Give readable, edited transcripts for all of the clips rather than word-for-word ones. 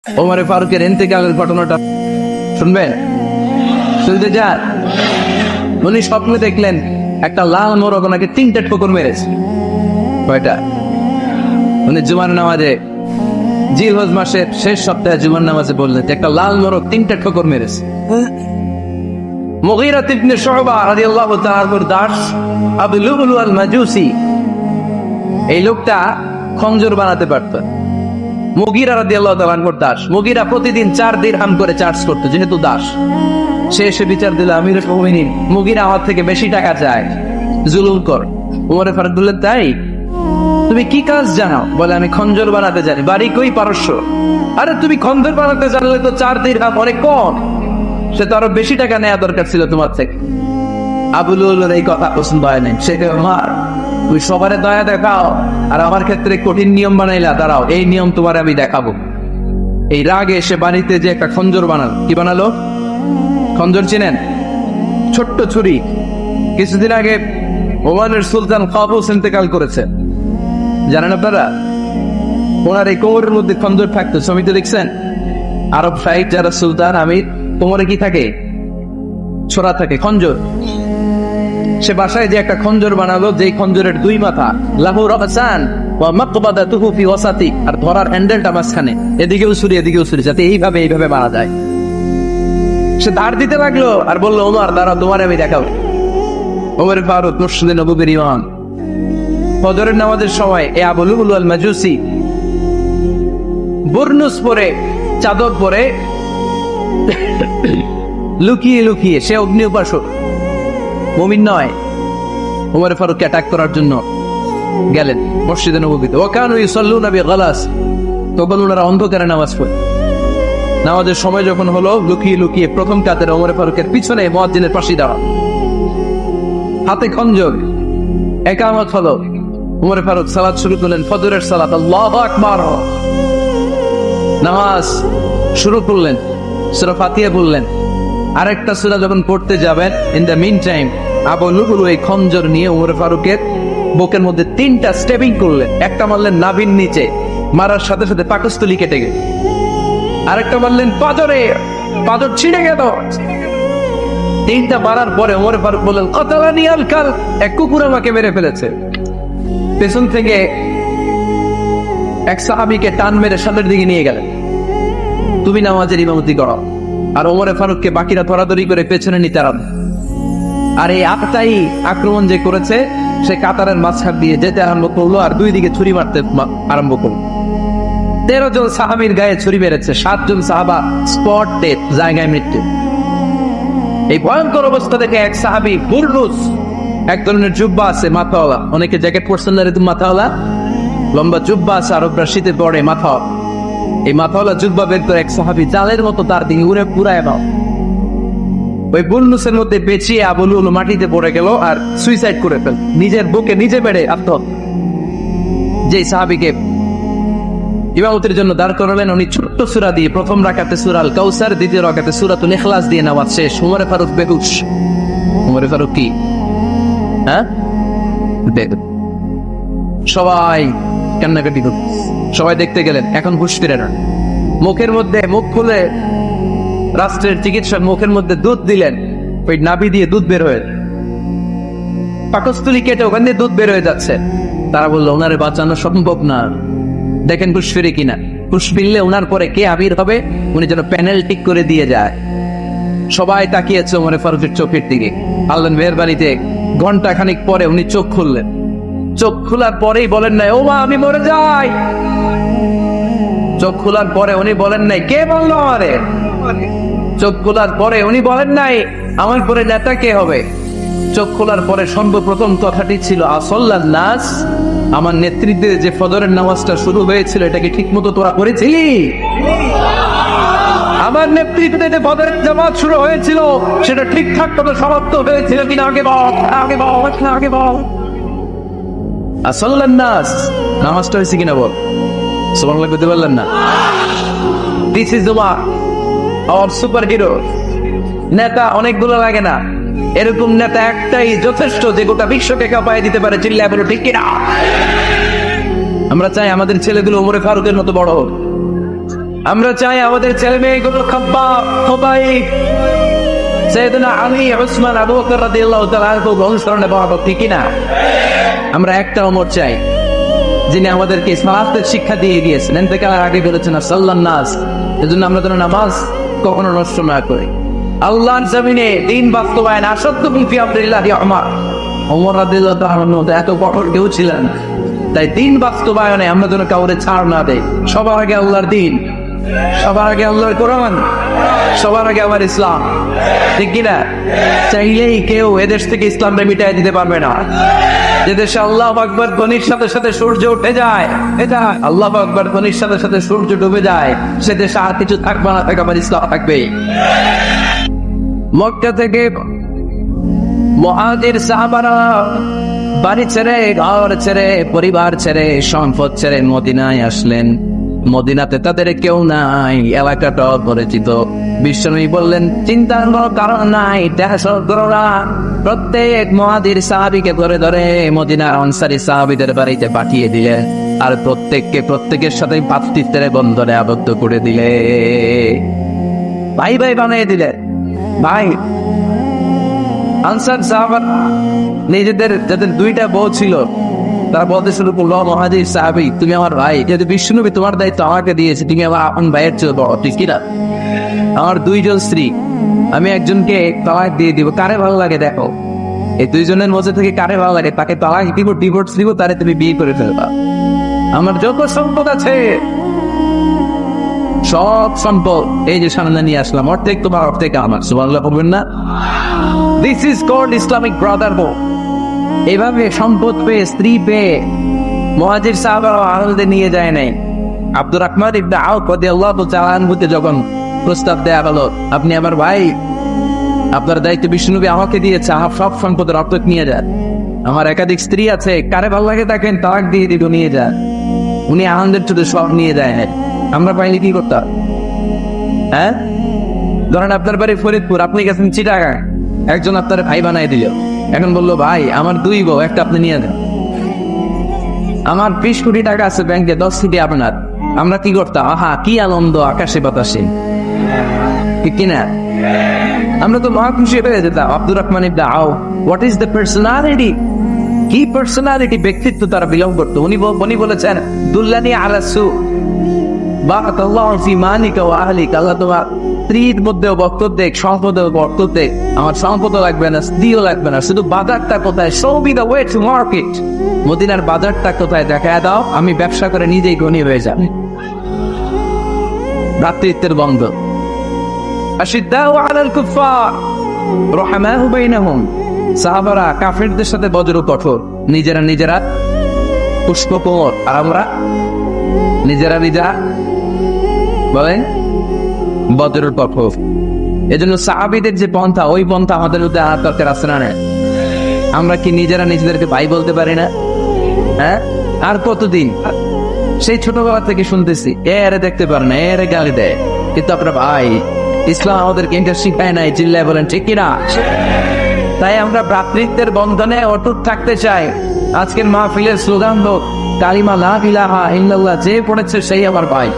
ওমরে ফারুকের ইন্তেকালের ঘটনাটা শুনবেন? শুনতে যান। উনি স্বপ্নে দেখলেন একটা লাল মোরগ ওনাকে 3টা ঠোকর মেরেছে। কয়টা? উনি জুমার নামাজে, জিলহজ মাসের শেষ সপ্তাহে জুমার নামাজে বললেন একটা লাল মোরগ 3টা ঠোকর মেরেছে। মুগীরা ইবনে শুবা রাদিয়াল্লাহু তাআলার দাস আবু লুলু আল মাজুসি, এই লোকটা খঞ্জর বানাতে পারত। মুগীরা রাদিয়াল্লাহু তাআলার দাস। মুগীরা প্রতিদিন 4 দিরহাম করে চার্জ করতো, যেহেতু দাস। সে এসে বিচার দিল, আমিরুল মুমিনিন, মুগীরা আমার থেকে বেশি টাকা চায়, জুলুম কর। ওমরে ফারুক বললেন, তাই? তুমি কি কাজ জানো? বলে, আমি খঞ্জর বানাতে জানি। বাড়ি কই? পারস্য। আরে তুমি খঞ্জর বানাতে জানলে তো 4 দিরহাম অনেক কম, সে তো আরো বেশি টাকা নেওয়া দরকার ছিল তোমার থেকে। আবু লুলুর এই কথা পছন্দ হয় নাই। সে আমার, তুই সবারে দয়া দেখাও আর আমার ক্ষেত্রে কঠিন নিয়ম বানাইলা, দাঁড়াও এই নিয়ম তোমার আমি দেখাবো। এই রাগে সে বাড়িতে যে একটা খঞ্জর বানালো। কি বানালো? খঞ্জর চিনেন? ছোট্ট ছুরি। কিছুদিন আগে ওমানের সুলতান কাবুস ইন্তেকাল করেছে, জানেন আপনারা? ওনার এই কোমরের মধ্যে খঞ্জর থাকতো। ছবিতে দেখছেন? আরব সাইড যারা সুলতান আমির, কোমরে কি থাকে? ছোরা থাকে, খঞ্জর। সে বাসায় যে একটা খঞ্জর বানালো, যেই খঞ্জরের 2 মাথা, লাহু রাসান ওয়া মাকবাদাতুহু ফি ওয়াসাতি, আর ধরার হ্যান্ডেলটা মাঝখানে, এদিকেও ছুরি এদিকেও ছুরি, যাতে এইভাবে মারা যায়। সে ধার দিতে লাগলো আর বলল, ওমর দাঁড়াও, তোমার আমি দেখাবো। ওমর ফারুক মসজিদে নববীর ইমাম। ফজরের নামাজের সময় এ আবু লুলু আল মাজুসি বুরনুস পরে, চাদর পরে, লুকিয়ে লুকিয়ে, সে অগ্নি উপাসক, মুমিন নয়। ওমর ফারুককে অ্যাটাক করার জন্য গেলেন মসজিদে নববীতে। ওয়াকানু ইউসাল্লুনা বিগালাস, তখন ওনারা অন্ধকারে নামাজ পড়ে। নামাজের সময় যখন হলো, লুকিয়ে লুকিয়ে প্রথম কাতারে ওমর ফারুকের পিছনে মুয়াজ্জিনের পাশে দাঁড়ান, হাতে খঞ্জর। ইকামত হলো, ওমর ফারুক সালাত শুরু করলেন, ফজরের সালাত, আল্লাহু আকবার। নামাজ শুরু করলেন, সূরা ফাতিহা বললেন। আরেকটা সূরা যখন পড়তে যাবেন, in the meantime Abu Lulu এই খঞ্জর নিয়ে ওমর ফারুকের বুকের মধ্যে 3টা স্টেপিং করলেন। একটা মারলেন নাভির নিচে, মারার সাথে সাথে পাকস্থলী কেটে গেল। আরেকটা মারলেন পাজরে, পাজর ছিঁড়ে গেল। 3টা মারার পরে ওমর ফারুক বললেন, কতালানি আল কাল, এক কুকুর আমাকে মেরে ফেলেছে। পেছন থেকে এক সাহাবীকে টান মেরে সামনের দিকে নিয়ে গেলেন, তুমি নামাজের ইমামতি করো। আর ওমর ফারুককে বাকিরা ধরাধরি করে পেছনে নিতে আরম্ভ। আর এই আত্মাই আক্রমণ যে করেছে, সে কাতারের মাঝখান দিয়ে যেতে আরম্ভ করলো আর 2 দিকে ছুরি মারতে আরম্ভ করলো। 13 জন সাহাবীর গায়ে ছুরি মেরেছে, 7 জন সাহাবা স্পট ডেথ, জায়গায় মৃত্যু। এই ভয়ঙ্কর অবস্থা দেখে এক সাহাবী বুরনুস, এক ধরনের জুব্বা আছে মাথাওয়ালা, অনেকে জ্যাকেট পরছেন না, এরকম মাথাওয়ালা লম্বা জুব্বা আছে, আরবরা শীতে পরে মাথা, এই মাথাওয়ালা জুব্বা বের করে এক সাহাবী জালের মতো তার দিকে উড়ে পুরায় নাও। ওই বুরনুসের মধ্যে পেঁচিয়ে আবু লুলু মাটিতে পড়ে গেল আর সুইসাইড করে ফেল, নিজের বুকে নিজে মেরে আত্মহত্যা। যেই সাহাবীকে ইমামতির জন্য দাঁড় করালেন, উনি ছোট্ট সূরা দিয়ে প্রথম রাকাতে সূরা আল কাউসার, দ্বিতীয় রাকাতে সূরাতুল ইখলাস দিয়ে নামাজ শেষ। ওমর ফারুক বেহুশ। ওমর ফারুক কি? হ্যাঁ, সবাই কান্নাকাটি করত, সবাই দেখতে গেলেন। এখন হুঁশ ফিরে না। মুখের মধ্যে, মুখ খুলে রাষ্ট্রের চিকিৎসক মুখের মধ্যে দুধ দিলেন, ওই নাভি দিয়ে দুধ বের হয়ে, পাকস্থলী কেটে ওখান দিয়ে দুধ বের হয়ে যাচ্ছে। তারা বললো, ওনারে বাঁচানো সম্ভব না, দেখেন হুঁশ ফিরে কিনা। হুঁশ ফিরলে ওনার পরে কে আবির হবে, উনি যেন প্যানেল ঠিক করে দিয়ে যায়। সবাই তাকিয়েছে ওমর ফারুকের চোখের দিকে। আল্লাহর মেহেরবানিতে ঘন্টা খানিক পরে উনি চোখ খুললেন। চোখ খোলার পরেই বলেন নাই, ও মা আমি মরে যাই। চোখ খোলার পরে উনি বলেন নাই, কে বললো আমারে? চোখ খোলার পরে উনি বলেন নাই, আমার পরে নেতা কে হবে? চোখ খোলার পরে সর্বপ্রথম কথাটি ছিল, আসল্লান নাস, আমার নেতৃত্বে যে ফজরের নামাজটা শুরু হয়েছিল, এটাকে ঠিক মতো তোরা করেছিলি? আমার নেতৃত্বে যে ফজরের জামাত শুরু হয়েছিল, সেটা ঠিকঠাক মতো সমাপ্ত হয়েছিল কিনা আগে বল, আগে বল, আগে বল। আসল্লান নাস, নামাজটা হয়েছে কিনা বল। সুবহানাল্লাহ বলতে পারলেন না? This is our super hero. নেতা অনেকগুলো লাগে না, এরকম নেতা একটাই যথেষ্ট, যে গোটা বিশ্বকে কাঁপায় দিতে পারে। চিল্লায় বলো ঠিক কিনা? আমরা চাই আমাদের ছেলেগুলো ওমর ফারুকের মতো বড় হোক। আমরা চাই আমাদের ছেলে মেয়েগুলো খোবাইক সাইয়েদনা আলী, উসমান, আবু বকর রাদিয়াল্লাহু তাআলা অনুসরণে বড় ঠিক না? আমরা একটা ওমর চাই যিনি আমাদেরকে সালাতের শিক্ষা দিয়ে গিয়েছেন, ইন্তেকালের আগে বলেছেন সাল্লান নাস। এজন্য আমরা যেন নামাজ কখনো নষ্ট না করি। আল্লাহর জমিনে দিন বাস্তবায়ন আসাদকুম ফি আমরিল্লাহি উমর। ওমর রাদিয়াল্লাহু তাআলা এত কঠোর কেউ ছিলেন না। তাই দিন বাস্তবায়নে আমরা যেন কাউরে ছাড় না দেই। সবার আগে আল্লাহর দিন, সবার আগে আল্লাহর কোরআন, সবার আগে আমার ইসলাম, ঠিক কিনা? চাইলেই কেউ এদেশ থেকে ইসলামটা মিটাই দিতে পারবে না। যে দেশে আল্লাহু আকবার ধ্বনির সাথে সাথে সূর্য উঠে যায়, এটা আল্লাহু আকবার ধ্বনির সাথে সাথে সূর্য ডুবে যায়, সে দেশে আর কিছু থাকবে না, থাকে আমার ইসলাম থাকবে। মক্কা থেকে মুহাজির সাহাবারা বাড়ি ছেড়ে, ঘর ছেড়ে, পরিবার ছেড়ে, সম্পদ ছেড়ে মদিনায় আসলেন। মদিনাতে তাদের কেউ নাই, এলাকাটা পরিচিত। বিশ্বনবী বললেন চিন্তার কোনো কারণ নাই, প্রত্যেক মুহাজির সাহাবীকে ধরে ধরে মদিনার আনসারী সাহাবীদের বাড়িতে পাঠিয়ে দিলেন, আর প্রত্যেকের সাথে ভ্রাতৃত্বের বন্ধনে আবদ্ধ করে দিলে, ভাই ভাই বানিয়ে দিলে। ভাই আনসার সাহাবারা নিজেদের যাদের দুইটা বউ ছিল তারা বলতে শুরু করলো, মুহাজির সাহাবী তুমি আমার ভাই, যেহেতু বিশ্বনবী তোমার দায়িত্ব আমাকে দিয়েছে, তুমি আমার আপন ভাইয়ের চেয়ে বড়, ঠিক কিনা? আমার দুইজন স্ত্রী, আমি একজনকে তালাক দিয়ে দিব, কারে ভালো লাগে দেখো, এই দুইজনের মধ্যে থেকে কারে ভালো লাগে তাকে তালাক দিব, ডিভোর্স দিব, তারে তুমি বিয়ে করে ফেলবা। আমার যত সম্পদ আছে সব সম্পদ এই যে সামনে নিয়ে আসলাম, অর্ধেক তোমার অর্ধেক আমার। সুবহানাল্লাহ বলবেন না? This is called Islamic brotherhood. এভাবে সম্পদ পেয়ে, স্ত্রী পেয়ে মুহাজির সাহাবারা আনন্দে নিয়ে যায় নাই। আব্দুর রহমান ইবনে আওফ রাদিয়াল্লাহু তাআলা আনহুকে যখন প্রস্তাব দেয়া হলো, আপনি আমার ভাই, আপনার দায়িত্ব বিশ্বনবী আমাকে দিয়েছে, আমার সব সম্পদের অর্ধেক নিয়ে যান, আমার একাধিক স্ত্রী আছে, কারে ভালো লাগে তাকেন তালাক দিয়ে দিব, নিয়ে যান। উনি আনন্দের চোটে সব নিয়ে যায়। আমরা পাইলে কি করতাম? হ্যাঁ, ধরেন আপনার বাড়ি ফরিদপুর, আপনি গেছেন চিটাগাং, একজন আপনার ভাই বানাই দিল, এখন বললো ভাই আমার দুই বউ, একটা আপনি নিয়ে যান, আমার 20 কোটি টাকা আছে ব্যাংকে, 10 কোটি আপনার। আমরা কি করতাম? আহা কি আনন্দ, আকাশে বাতাসে, ঠিক কিনা? আমরা তো মহা খুশি হয়ে যেতাম। আব্দুর রহমান ইবনে Awf, what is the personality, কি পার্সোনালিটি, ব্যক্তিত্ব তারা বিলং করতো। উনি বলেছেন দুল্লানি আলা সু বারাকাল্লাহু ফি মালিকা ওয়া আহলিকা, আল্লাহ তোমার স্ত্রীর মধ্যেও বরকত দেখ, সম্পদেও বরকত দেখ। আমার সম্পদও লাগবে না, স্ত্রীও লাগবে না, শুধু বাজারটা কোথায়, show me the way to market, মদিনার বাজারটা কোথায় দেখায় দাও, আমি ব্যবসা করে নিজেই ধনী হয়ে যাব। ভ্রাতৃত্বের বন্ধন। আশিদ্দাউ আলাল কুফার রহমাহু বাইনাহুম। সাহাবারা কাফিরদের সাথে বজ্র কঠোর, নিজেরা পুষ্পকোমল, আর আমরা নিজেরা বলেন বজ্র কঠোর। এজন্য সাহাবীদের যে পন্থা, ওই পন্থা আমাদের মধ্যে আনার দরকার আছে না? আমরা কি নিজেরা নিজেদেরকে ভাই বলতে পারি না? হ্যাঁ, আর কতদিন? সেই ছোটবেলা থেকে শুনতেছি, এরে দেখতে পারে না, এরে গালি দেয়, কিন্তু আপনারা ভাই। ইসলাম আমাদেরকে এটা শিখায় নাই, চিল্লায় বলেন ঠিক কিনা? তাই আমরা ভ্রাতৃত্বের বন্ধনে অটুট থাকতে চাই। আজকের মাহফিলের স্লোগান হোক কালিমা লা ইলাহা ইল্লাল্লাহ, যে পড়েছে সেই আমার ভাই।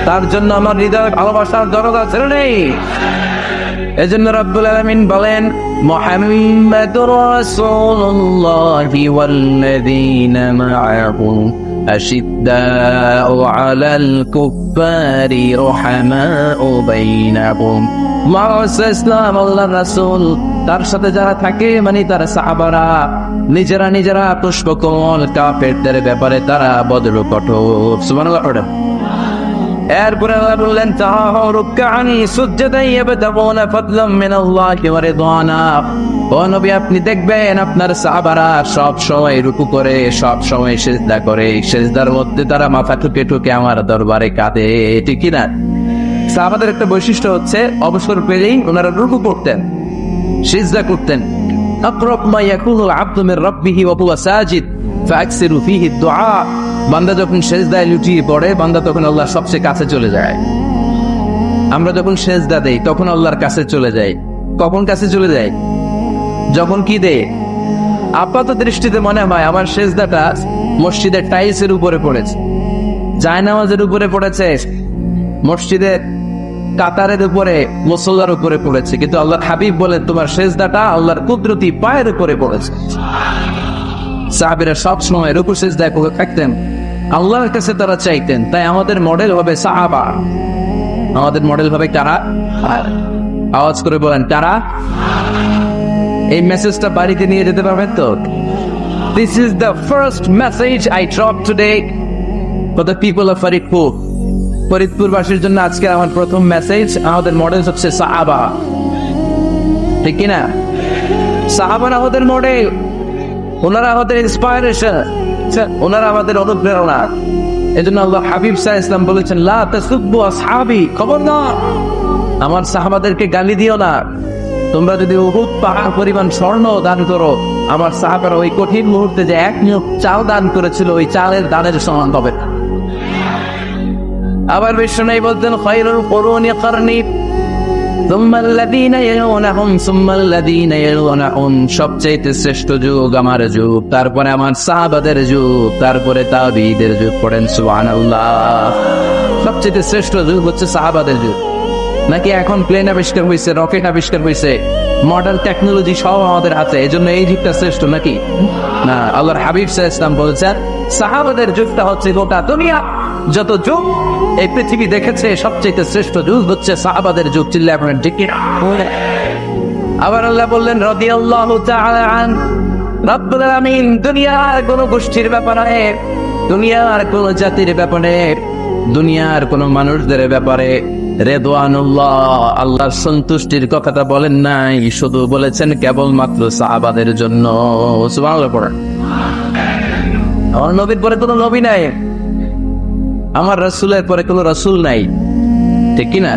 তার জন্য আমার হৃদয়ে ভালোবাসার দরকার ছিল নেই। এজন্য রব্বুল আলামিন বলেন মুহাম্মাদুর রাসূলুল্লাহি ওয়াল্লাযীনা মাআহু আশিদ্দাউ আলাল কুফারি রহমাউ বাইনাহুম। ইসলাম আল্লাহর রাসূল, তার সাথে যারা থাকে মানে তারা সাহাবারা, নিজেরা পুষ্পকমল, কাফেরদের ব্যাপারে তারা বজ্র কঠোর। সুবহানাল্লাহ। এরপরে আল্লাহ বললেন তাহারুকানি সুজদান ইয়াবতাগুনা ফাদলাম মিনাল্লাহি ওয়া রিদওয়ানা। ও নবী, আপনি দেখবেন আপনার সাহাবারা সব সময় রুকু করে, সব সময় সিজদা করে, সিজদার মধ্যে তারা মাথা ঠুকে ঠুকে আমার দরবারে কাঁদে, ঠিক কি না? সাহাবাদের একটা বৈশিষ্ট্য হচ্ছে অবসর পেলেই ওনারা রুকু করতেন, সিজদা করতেন। আকরাব মা ইয়াকুনুল আবদু মির রাব্বিহি ওয়া হুয়া সাজিদ ফাকসিরু ফীহি দুআ। বান্দা যখন সিজদায় লুটিয়ে পড়ে, বান্দা তখন আল্লাহর সবচেয়ে কাছে চলে যায়। আমরা যখন সিজদা দেই তখন আল্লাহর কাছে চলে যাই। কখন কাছে চলে যাই? যখন কি দেয় আপাত দৃষ্টিতে মনে হয় আমার সিজদাটা মসজিদের টাইলসের উপরে পড়েছে, জায়নামাজের উপরে পড়েছে, মসজিদের কাতারের উপরে মুসল্লার উপরে পড়েছে, কিন্তু আল্লাহর হাবিব বলেন তোমার সেজদাটা আল্লাহর কুদরতি পায়ের উপরে পড়েছে। সাহাবীরা সব সময় রুকু সিজদায় করে থাকতেন, আল্লাহর কাছে তারা চাইতেন। তাই আমাদের মডেল হবে সাহাবা, আমাদের মডেল হবে কারা? আওয়াজ করে বলেন কারা? এই মেসেজটা বাড়িতে নিয়ে যেতে পারবেন তো? This is the first message I dropped today for the people of Faridpur. ফরিদপুরবাসীর জন্য আজকে আমার প্রথম মেসেজ, আমাদের মডেল হচ্ছে সাহাবা, ঠিক কিনা? সাহাবারা আমাদের মডেল, ওনারা আমাদের ইন্সপায়ারেশন, ওনারা আমাদের অনুপ্রেরণা। এজন্য আল্লাহ হাবিব সাল্লাল্লাহু আলাইহি ওয়াসাল্লাম বলেছেন লা তাসুব্বু আসহাবি, খবরদার আমার সাহাবাদেরকে গালি দিও না। তোমরা যদি উহুদ পাহাড় পরিমাণ স্বর্ণ দান করো, আমার সাহাবারা ওই কঠিন মুহূর্তে যে এক মুঠ চাল দান করেছিল, ওই চালের দানের সমান হবে না। আবার বিশ্বনবী বলতেন খায়রুল কুরুনি কারনি সুম্মা আল্লাযীনা ইয়ালুনাহুম সুম্মা আল্লাযীনা ইয়ালুনাহুম, সবচেয়ে শ্রেষ্ঠ যুগ আমার যুগ, তারপরে আমার সাহাবাদের যুগ, তারপরে তাবিঈদের যুগ। পড়েন সুবহানাল্লাহ। সবচেয়ে শ্রেষ্ঠ যুগ হচ্ছে সাহাবাদের যুগ। নাকি এখন প্লেন আবিষ্কার হয়েছে, রকেট আবিষ্কার হয়েছে, মডার্ন টেকনোলজি সব আমাদের হাতে, এজন্য এই যুগটা শ্রেষ্ঠ নাকি? না, আল্লাহর হাবিব সাল্লাল্লাহু আলাইহি ওয়াসাল্লাম বলেছেন সাহাবাদের যুগটা হচ্ছে গোটা দুনিয়া যত যুগ এই পৃথিবী দেখেছে সবচেয়ে শ্রেষ্ঠ যুগ হচ্ছে সাহাবাদের যুগ। চিল্লায়ে বলেন ঠিক কিনা? আবার আল্লাহ বললেন রাদিয়াল্লাহু তাআলা আন রব্বুল আলামিন, দুনিয়ার কোন গোষ্ঠীর ব্যাপারে, দুনিয়ার কোন জাতির ব্যাপারে, দুনিয়ার কোন মানুষদের ব্যাপারে রেদওয়ানুল্লাহ আল্লাহর সন্তুষ্টির কথাটা বলেন নাই, শুধু বলেছেন কেবলমাত্র সাহাবাদের জন্য। সুবহানাল্লাহ পড়েন। আমার নবীর পরে কোনো নবী নাই, আমার রাসূলের পরে কোনো রাসূল নাই, ঠিক কি না?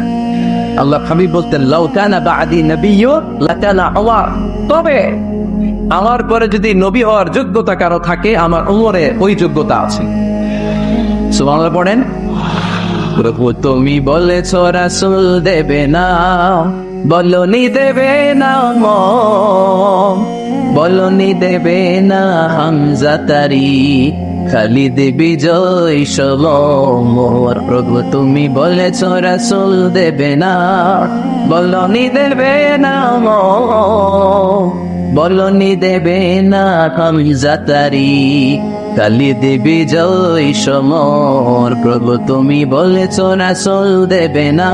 আল্লাহ হাবিব বলতেন লাউ কানা বাদি নাবিয়্যু লাকানা উমর, তবে আমার পরে যদি নবী হওয়ার যোগ্যতা কারো থাকে আমার উমরে ওই যোগ্যতা আছে। সুবহানাল্লাহ পড়েন। প্রভু তুমি বলেছ রাসূল দেবে না, বলনি দেবে না, বলনি দেবে না হামজা তারি, খালিদ বিজয় সমর। প্রভু তুমি বলেছ রাসূল দেবে না, বলনি দেবে না, বলনি দেবে না হামজা তারি, খালিদ বিজয় সমর। প্রভু তুমি বলেছ রাসূল দেবে না।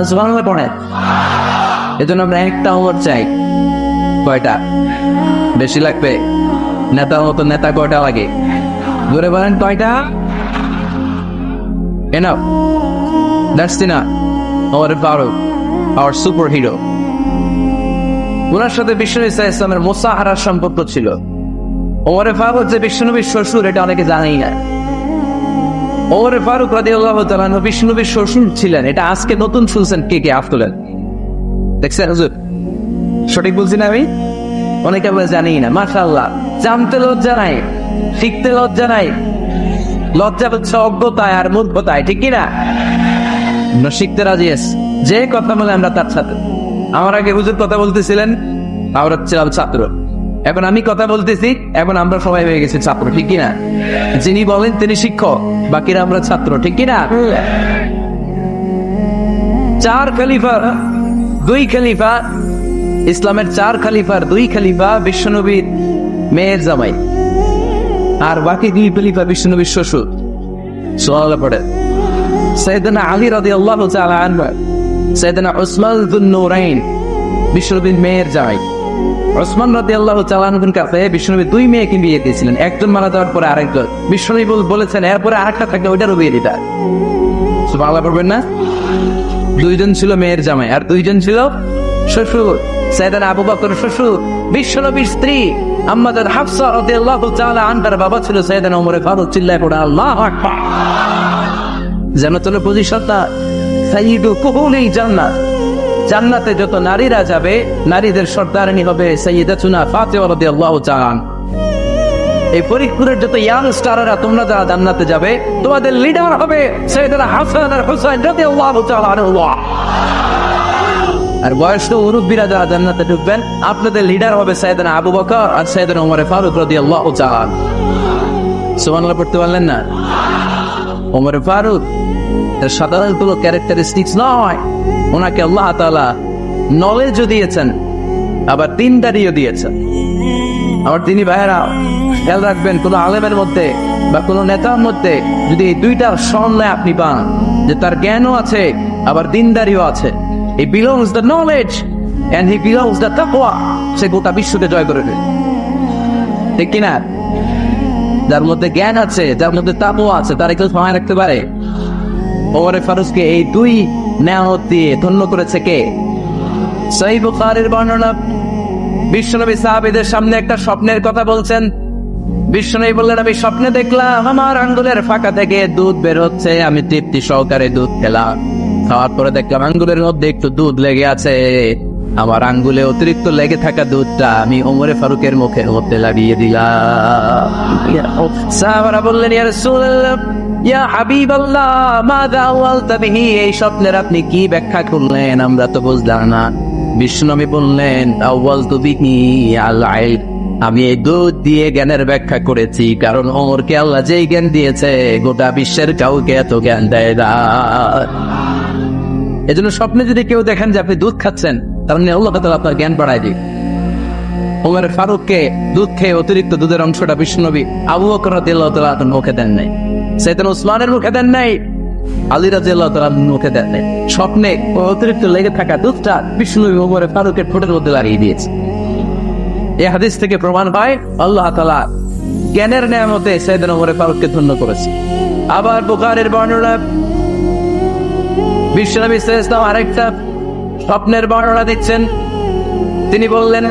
সুবহানাল্লাহ পড়ে। এজন্য আমরা একটা ওমর চাই। কয়টা? বেশি লাগবে? নেতা মতো নেতা কয়টা লাগে? ধরে বলেন কয়টা? Enough. That's enough. Omar Faruk, our superhero. ওনার সাথে বিশ্বনবী সাল্লাল্লাহু আলাইহি ওয়াসাল্লামের মুসাহারার সম্পর্ক ছিল। ওমর ফারুক যে বিশ্বনবীর শ্বশুর, এটা অনেকে জানেই না। ওমর ফারুক রাদিয়াল্লাহু তাআলা আনহু বিশ্বনবীর শ্বশুর ছিলেন, এটা আজকে নতুন শুনছেন কে কে হাত তোলেন? দেখছেন হুজুর? সঠিক বলছি না আমি? অনেকে আমরা জানিই না। মাশাআল্লাহ, জানতে লজ্জা নাই, শিখতে লজ্জা নাই, লজ্জা হচ্ছে অজ্ঞতায় আর মূর্খতায়, ঠিক কিনা? আমরা শিখতে রাজি আছি, যে কথা বলে আমরা তার সাথে। আমার আগে হুজুর কথা বলতেছিলেন, আমরা ছিলাম ছাত্র, এখন আমি কথা বলতেছি, এখন আমরা সবাই হয়ে গেছি ছাত্র, ঠিক কিনা? যিনি বলেন তিনি শিক্ষক, বাকিরা আমরা ছাত্র, ঠিক কিনা? চার খলিফা, দুই খলিফা, ইসলামের চার খলিফার দুই খলিফা বিশ্বনবীর মেয়ের জামাই, আর বাকি দুই খলিফা বিশ্বনবীর শ্বশুর। সুবহানাল্লাহ পড়ে। সাইয়েদনা আলী রাদিয়াল্লাহু তাআলা আনহু, সাইয়েদনা উসমান যুন নূরাইন বিশ্বনবীর মেয়ের জামাই। উসমান রাদিয়াল্লাহু তাআলা আনহুর কাছে বিশ্বনবী দুই মেয়েকে বিয়ে দিয়েছিলেন, একজন মারা যাওয়ার পরে আরেকজন। বিশ্বনবী বলেছেন এরপরে আরেকটা থাকলে ওইটারও বিয়ে দিতে। সুবহানাল্লাহ পড়বেন না? দুইজন ছিল মেয়ের জামাই আর দুইজন ছিল শ্বশুর। সাইয়েদনা আবু বকর শ্বশুর, বিশ্বনবীর স্ত্রী আম্মাজান হাফসা রাদিয়াল্লাহু তাআলা আনহার বাবা ছিল সাইয়েদনা ওমর ফারুক। চিল্লায় পড়ে আল্লাহু আকবার। জান্নাতুল পজিশনটা সাইয়্যিদু কুহুলি জান্নাত। জান্নাতে যত নারীরা যাবে, নারীদের সর্দারিনী হবে সাইয়্যিদাতুনা ফাতিমা রাদিয়াল্লাহু তাআলা। এই ফরিদপুরের যত ইয়াং স্টাররা তোমরা যারা জান্নাতে যাবে, তোমাদের লিডার হবে সাইয়েদনা হাসান আর হুসাইন রাদিয়াল্লাহু তাআলা আনহুমা। আর বয়স্ক মুরব্বীরা যারা জান্নাতে ঢুকবেন, আপনাদের লিডার হবে সাইয়েদনা আবু বকর আর সাইয়েদনা ওমর ফারুক রাদিয়াল্লাহু তাআলা। সুবহানাল্লাহ পড়তে পারলেন না? ওমর ফারুক এর সাধারণ কোনো ক্যারেক্টারিস্টিক্স নয়। ওনাকে আল্লাহ তাআলা নলেজও দিয়েছেন, আবার দিনদারিও দিয়েছেন। আবার তিনি ভাইয়েরা খেয়াল রাখবেন, কোন আলেমের মধ্যে বা কোন নেতার মধ্যে যদি এই দুইটার সমন্বয় আপনি পান, যে তার জ্ঞানও আছে আবার দিনদারিও আছে, he belongs the knowledge and he belongs the taqwa, সে গোটা বিশ্বকে জয় করে ফেলে, ঠিক কিনা? যার মধ্যে জ্ঞান আছে, যার মধ্যে তাকওয়া আছে, তার কেউ সময় রাখতে পারে? ওমর ফারুককে এই দুই নেয়ামত দিয়ে ধন্য করেছে কে? সহিহ বুখারীর বর্ণনা, বিশ্বনবী সাহাবীদের সামনে একটা স্বপ্নের কথা বলছেন। বিশ্বনবী বললেন, আমি স্বপ্নে দেখলাম আমার আঙ্গুলের ফাঁকা থেকে দুধ বের হচ্ছে, আমি তৃপ্তি সহকারে দুধ খেলাম। খাওয়ার পরে দেখলাম আঙ্গুলের মধ্যে একটু দুধ লেগে আছে। আমার আঙ্গুলে অতিরিক্ত লেগে থাকা দুধটা আমি ওমরে ফারুকের মুখের মধ্যে লাগিয়ে দিলাম। সাহাবারা বললেন, ইয়া রাসূলুল্লাহ, ইয়া হাবিবাল্লাহ, মাযা আওয়ালতা বিহি, এই স্বপ্নের আপনি কি ব্যাখ্যা করলেন, আমরা তো বুঝলাম না। বিশ্বনবী বললেন, আওয়ালতু বিহি আল ইলম, আমি এই দুধ দিয়ে জ্ঞানের ব্যাখ্যা করেছি, কারণ ওমরকে আল্লাহ যেই জ্ঞান দিয়েছে গোটা বিশ্বের কাউকে এত জ্ঞান দেয় না। এজন্য স্বপ্নে যদি কেউ দেখেন যে আপনি দুধ খাচ্ছেন, তার মানে আল্লাহ তাআলা আপনার জ্ঞান বাড়ায় দিক। ওমর ফারুককে দুধ খেয়ে অতিরিক্ত দুধের অংশটা বিশ্বনবী আবু বকর রাদিয়াল্লাহু তাআলা মুখে দেন নাই, সাইয়েদনা উসমানের মুখে দেন নাই, আলী রাদিয়াল্লাহু তাআলা মুখে দেন নাই। স্বপ্নে অতিরিক্ত লেগে থাকা দুধটা বিশ্বনবী ওমর ফারুকের ঠোঁটের মধ্যে লাগিয়ে দিয়েছে। এই হাদিস থেকে প্রমাণ হয় আল্লাহ তাআলা জ্ঞানের নেয়ামতে সাইয়েদনা ওমর ফারুককে ধন্য করেছে। আবার বুখারীর বর্ণনা, বিশ্বনবী সাল্লাল্লাহু আলাইহি ওয়াসাল্লাম আরেকটা স্বপ্নের বর্ণনা দিচ্ছেন। তিনি বললেন,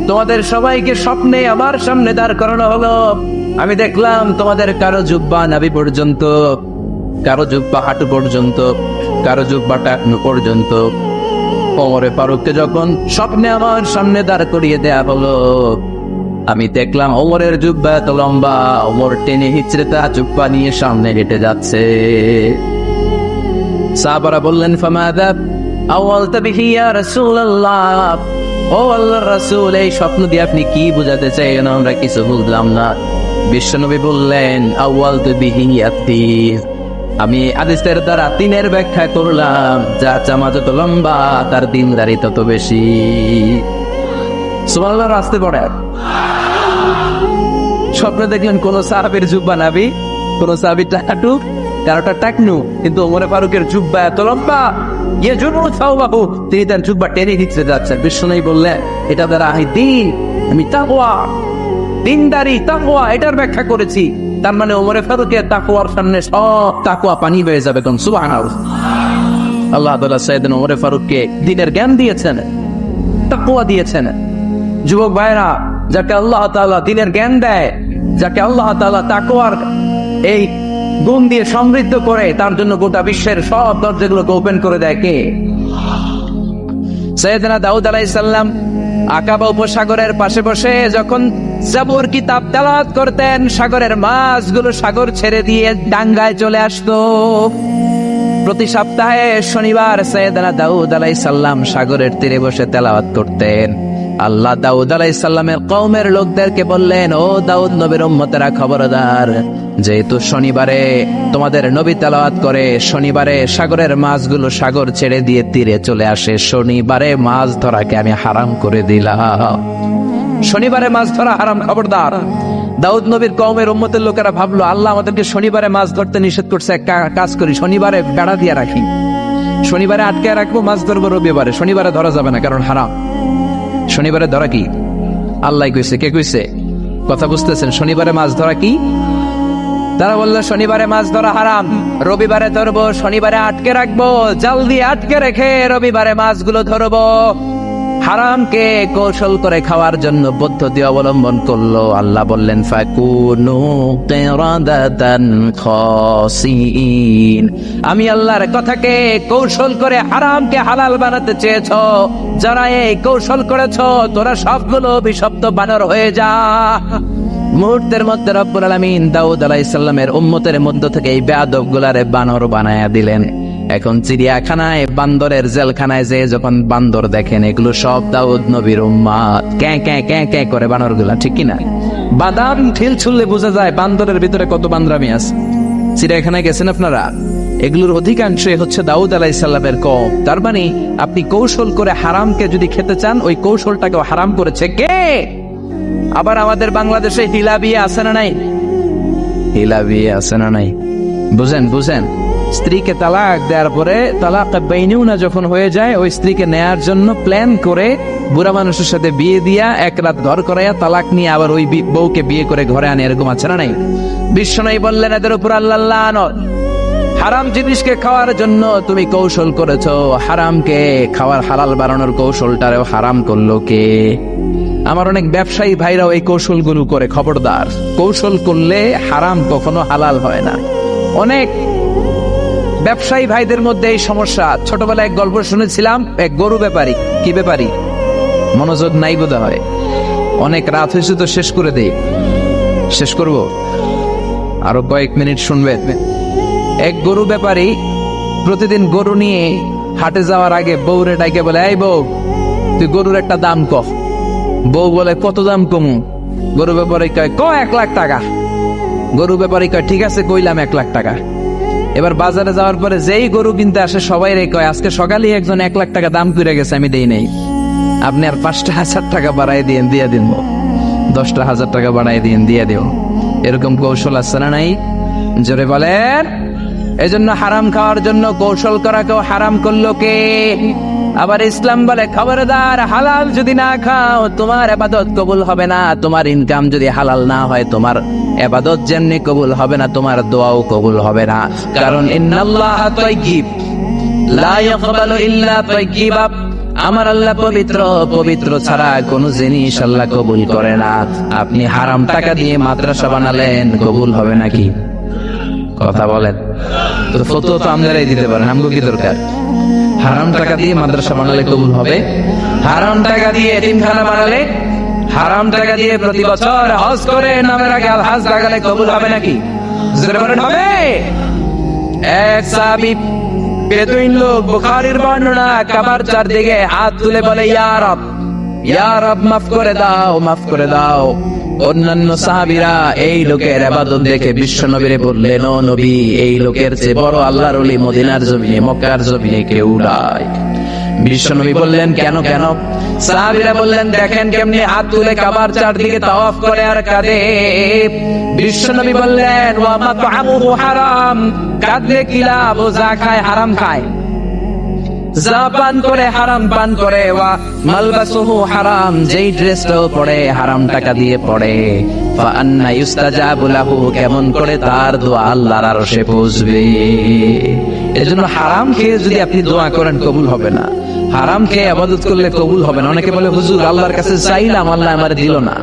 তোমাদের সবাইকে স্বপ্নে আমার সামনে দাঁড় করানো হলো। আমি দেখলাম তোমাদের কারো জুব্বা নাভি পর্যন্ত, কারো জুব্বা হাঁটু পর্যন্ত, কারো জুব্বা টাকনু পর্যন্ত। ওমরে ফারুককে যখন স্বপ্নে আমার সামনে দাঁড় করিয়ে দেয়া হলো, আমি দেখলাম ওমরের জুব্বা এত লম্বা, ওমর টেনে হিচড়ে তা জুব্বা নিয়ে সামনে হেঁটে যাচ্ছে। সাহাবারা বললেন, ফামাযা আওয়ালতা বিহি ইয়া রাসূলুল্লাহ, ও আল্লাহর রাসূল, এই স্বপ্ন দিয়ে আপনি কি বোঝাতে চাইলেন, আমরা কিছু বুঝলাম না। বিশ্বনবী বললেন, আওয়ালতু বিহি আত-তিন, আমি হাদিসের দ্বারা তিনের ব্যাখ্যা করলাম, যার জামা যত লম্বা তার দিনদারি তত বেশি। সুবহানাল্লাহ, রাস্তে পড়ে স্বপ্নে দেখলেন কোন সাহাবীর জুব্বা নাভি, কোন সাহাবীর হাঁটু, কারোটা টাকনু, কিন্তু ওমরে ফারুকের জুব্বা এত লম্বা, তিনি তার জুব্বা টেনে হিচড়ে যাচ্ছেন। বিশ্বনবী বললেন, এটা দ্বারা আমি তাকওয়া, দিনদারি, তাকওয়া, এটার ব্যাখ্যা করেছি। তার মানে ওমরে ফারুকের তাকওয়ার সামনে সব তাকওয়া পানি হয়ে যাবে। কোন সুবহানাল্লাহ। আল্লাহ তাআলা সাইয়েদনা ওমরে ফারুককে দ্বীনের জ্ঞান দিয়েছেন, তাকওয়া দিয়েছেন। যুবক ভাইরা, যাকে আল্লাহ তাআলা দ্বীনের জ্ঞান দেয়, যাকে আল্লাহ তাআলা তাকওয়ার এই গুণ দিয়ে সমৃদ্ধ করে, তার জন্য গোটা বিশ্বের সব দরজাগুলোকে ওপেন করে দেয় কে? সাইয়েদনা দাউদ আলাইহিস সালাম আকাবা উপসাগরের পাশে বসে যখন জাবুর কিতাব তেলাওয়াত করতেন, সাগরের মাছগুলো সাগর ছেড়ে দিয়ে ডাঙ্গায় চলে আসতো। প্রতি সপ্তাহে শনিবার সাইয়েদনা দাউদ আলাইহিস সালাম সাগরের তীরে বসে তেলাওয়াত করতেন। আল্লাহ দাউদ আলাইহিস সালামের কওমের লোকদেরকে বললেন, ও দাউদ নবীর উম্মতেরা, খবরদার, যেহেতু শনিবারে তোমাদের নবী তেলাওয়াত করে, শনিবারে সাগরের মাছগুলো সাগর ছেড়ে দিয়ে তীরে চলে আসে, শনিবারে মাছ ধরাকে আমি হারাম করে দিলাম। শনিবারে মাছ ধরা হারাম, খবরদার। দাউদ নবীর কওমের উম্মতের লোকেরা ভাবলো, আল্লাহ আমাদেরকে শনিবারে মাছ ধরতে নিষেধ করছে, এক কাজ করি, শনিবারে বেড়া দিয়ে রাখি, শনিবারে আটকে রাখবো, মাছ ধরবো রবিবারে, শনিবারে ধরা যাবে না, কারণ হারাম। শনিবারে ধরা কি? আল্লাহ কইছে, কে কইছে? কথা বুঝতেছেন? শনিবারে মাছ ধরা কি? তারা বললো, শনিবারে মাছ ধরা হারাম, রবিবারে ধরবো, শনিবারে আটকে রাখবো, জাল দিয়ে আটকে রেখে রবিবারে মাছগুলো ধরবো। হারামকে কৌশল করে খাওয়ার জন্য পদ্ধতি অবলম্বন করলো। আল্লাহ বললেন, ফাকুনু কিরাদাতান খাসিন, আমি আল্লাহর কথাকে কৌশল করে হারামকে হালাল বানাতে চেয়েছো, যারা এই কৌশল করেছো, তোরা সবগুলো অভিশপ্ত বানর হয়ে যা। মুহূর্তের মধ্যে রব্বুল আলামিন দাউদ আলাইহিস সালামের উম্মতের মধ্য থেকে এই বেয়াদবগুলারে বানর বানায়া দিলেন। এখন চিড়িয়াখানায়, বান্দরের জেলখানায় যে যখন বান্দর দেখেন, এগুলো সব দাউদ নবীর উম্মত। ক্যাঁ ক্যাঁ ক্যাঁ ক্যাঁ করে বানরগুলা, ঠিক কিনা? বাদাম ঠিল ছুললে বোঝা যায় বান্দরের ভিতরে কত বান্দরামি আছে। চিড়িয়াখানায় গেছেন আপনারা, এগুলোর অধিকাংশই হচ্ছে দাউদ আলাইহিস সালামের কওম। তার মানে আপনি কৌশল করে হারামকে যদি খেতে চান, ওই কৌশলটাকে হারাম করেছে কে? আবার আমাদের বাংলাদেশে হিলা বিয়ে আছে না নাই? হিলা বিয়ে আছে না নাই? বুঝেন বুঝেন, স্ত্রীকে তালাক দেওয়ার পরে তালাক বাইনুনা যখন হয়ে যায়, ওই স্ত্রীকে নেয়ার জন্য প্ল্যান করে বুড়া মানুষের সাথে বিয়ে দিয়া এক রাত ঘর করাইয়া তালাক নিয়ে আবার ওই বউকে বিয়ে করে ঘরে আনে, এরকম আছে না নাই? বিশ্বনবী বললেন এদের উপর আল্লাহ লানত। হারাম জিনিসকে খাওয়ার জন্য তুমি কৌশল করেছো, হারামকে খাওয়ার হালাল বানানোর কৌশলটারেও হারাম করলো কে? আমার অনেক ব্যবসায়ী ভাইরাও এই কৌশলগুলো করে। খবরদার, কৌশল করলে হারাম কখনো হালাল হয় না। অনেক ব্যবসায়ী ভাইদের মধ্যে এই সমস্যা। ছোটবেলায় এক গল্প শুনেছিলাম, এক গরু ব্যাপারী। কি ব্যাপারী? মনোযোগ নাই বোধ হয়, অনেক রাত হয়েছে তো শেষ করে দেই। শেষ করব, আরো কয়েক মিনিট শুনবেন। এক গরু ব্যাপারী প্রতিদিন গরু নিয়ে হাটে যাওয়ার আগে বউরে ডাইকে বলে, এই বউ, তুই গরুর একটা দাম ক। বউ বলে, কত দাম কমু? গরু ব্যাপারী কয়, 1 লাখ টাকা। গরু ব্যাপারী কয়, ঠিক আছে, কইলাম 1 লাখ টাকা। এবার বাজারে যাওয়ার পরে যেই গরু কিনতে আসে সবাই রে কয়, আজকে সকালে একজন 1 লাখ টাকা দাম করে গেছে, আমি দেই নাই। আপনি আর 5,000 টাকা বাড়াই দিয়ে দিন, 10,000 টাকা বাড়াই দিয়ে দিও। এরকম কৌশল আছে না নাই? জোরে বলেন। এজন্য হারাম খাওয়ার জন্য কৌশল করাকেও হারাম করলো কে? আবার ইসলাম বলে, খবরদার, হালাল যদি না খাও তোমার ইবাদত কবুল হবে না। তোমার ইনকাম যদি হালাল না হয়, তোমার ইবাদত যেমনি কবুল হবে না, তোমার দোয়াও কবুল হবে না। কারণ ইন্নাল্লাহা তাইয়্যিব লা ইয়াকবালু ইল্লা তাইয়্যিবা। আমার আল্লাহ পবিত্র, পবিত্র ছাড়া কোন জিনিস আল্লাহ কবুল করে না। আপনি হারাম টাকা দিয়ে মাদ্রাসা বানালেন, কবুল হবে নাকি? কথা বলেন তো। ফতোয়া তো আপনারাই দিতে পারেন, আমগো কি দরকার? হারাম টাকা দিয়ে মাদ্রাসা বানালে কবুল হবে? হারাম টাকা দিয়ে এতিমখানা বানালে, হারাম টাকা দিয়ে প্রতি বছর হজ করে নামের আগে আল হজ লাগালে কবুল হবে নাকি? জোরে বলেন, হবে? এক সাহাবী বেদুইন লোক, বুখারীর বর্ণনা, কাবার চারদিকে হাত তুলে বলে, ইয়া রব, ইয়া রব, মাফ করে দাও, মাফ করে দাও। অন্যান্য সাহাবীরা এই লোকের ইবাদত দেখে বিশ্ব নবীরে বললেন, ও নবী, এই লোকের চেয়ে বড় আল্লাহর ওলি মদিনার জমিনে, মক্কার জমিনে কেউ নাই। বিশ্ব নবী বললেন, কেন কেন? সাহাবীরা বললেন, দেখেন কেমনি হাত তুলে কাবার চারদিকে তাওয়াফ করে আর কাঁদে। বিশ্ব নবী বললেন, ওয়া মাতআমুহু হারাম, কাঁদলে কি লাভ? ও যা খায় হারাম খায়, যা পান করে হারাম পান করে। ওয়া মালবাসুহু হারাম, যেই ড্রেসটাও পরে হারাম টাকা দিয়ে পড়ে। ফা আন্না ইউস্তাজাবু লাহু, কেমন করে তার দোয়া আল্লাহর আরশে পৌঁছবে? এজন্য হারাম খেয়ে যদি আপনি দোয়া করেন, কবুল হবে না। হারাম খেয়ে ইবাদত করলে কবুল হবে না। অনেকে বলে, হুজুর, আল্লাহর কাছে চাইলাম, আল্লাহ আমারে দিল না।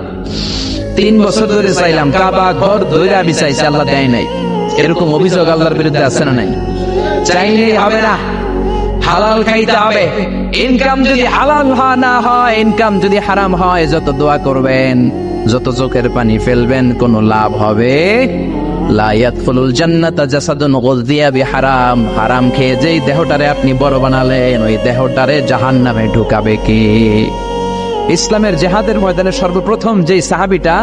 3 বছর ধরে চাইলাম, কাবা ঘর ধরে আমি চাইছি, আল্লাহ দেয় নাই। এরকম অভিযোগ আল্লাহর বিরুদ্ধে আছে না নাই? চাইলেই হবে না, হালাল খাইতে হবে। ইনকাম যদি হালাল না হয়, ইনকাম যদি হারাম হয়, যত দোয়া করবেন, যত চোখের পানি ফেলবেন, কোনো লাভ হবে? লা ইয়াদখুলুল জান্নাতা জাসাদুন গুযিয়া বিহারাম, হারাম খেয়ে যেই দেহটারে আপনি বড় বানালেন, ওই দেহটারে জাহান্নামে ঢুকাবে কে? ইসলামের জিহাদের ময়দানে সর্বপ্রথম যেই সাহাবীটা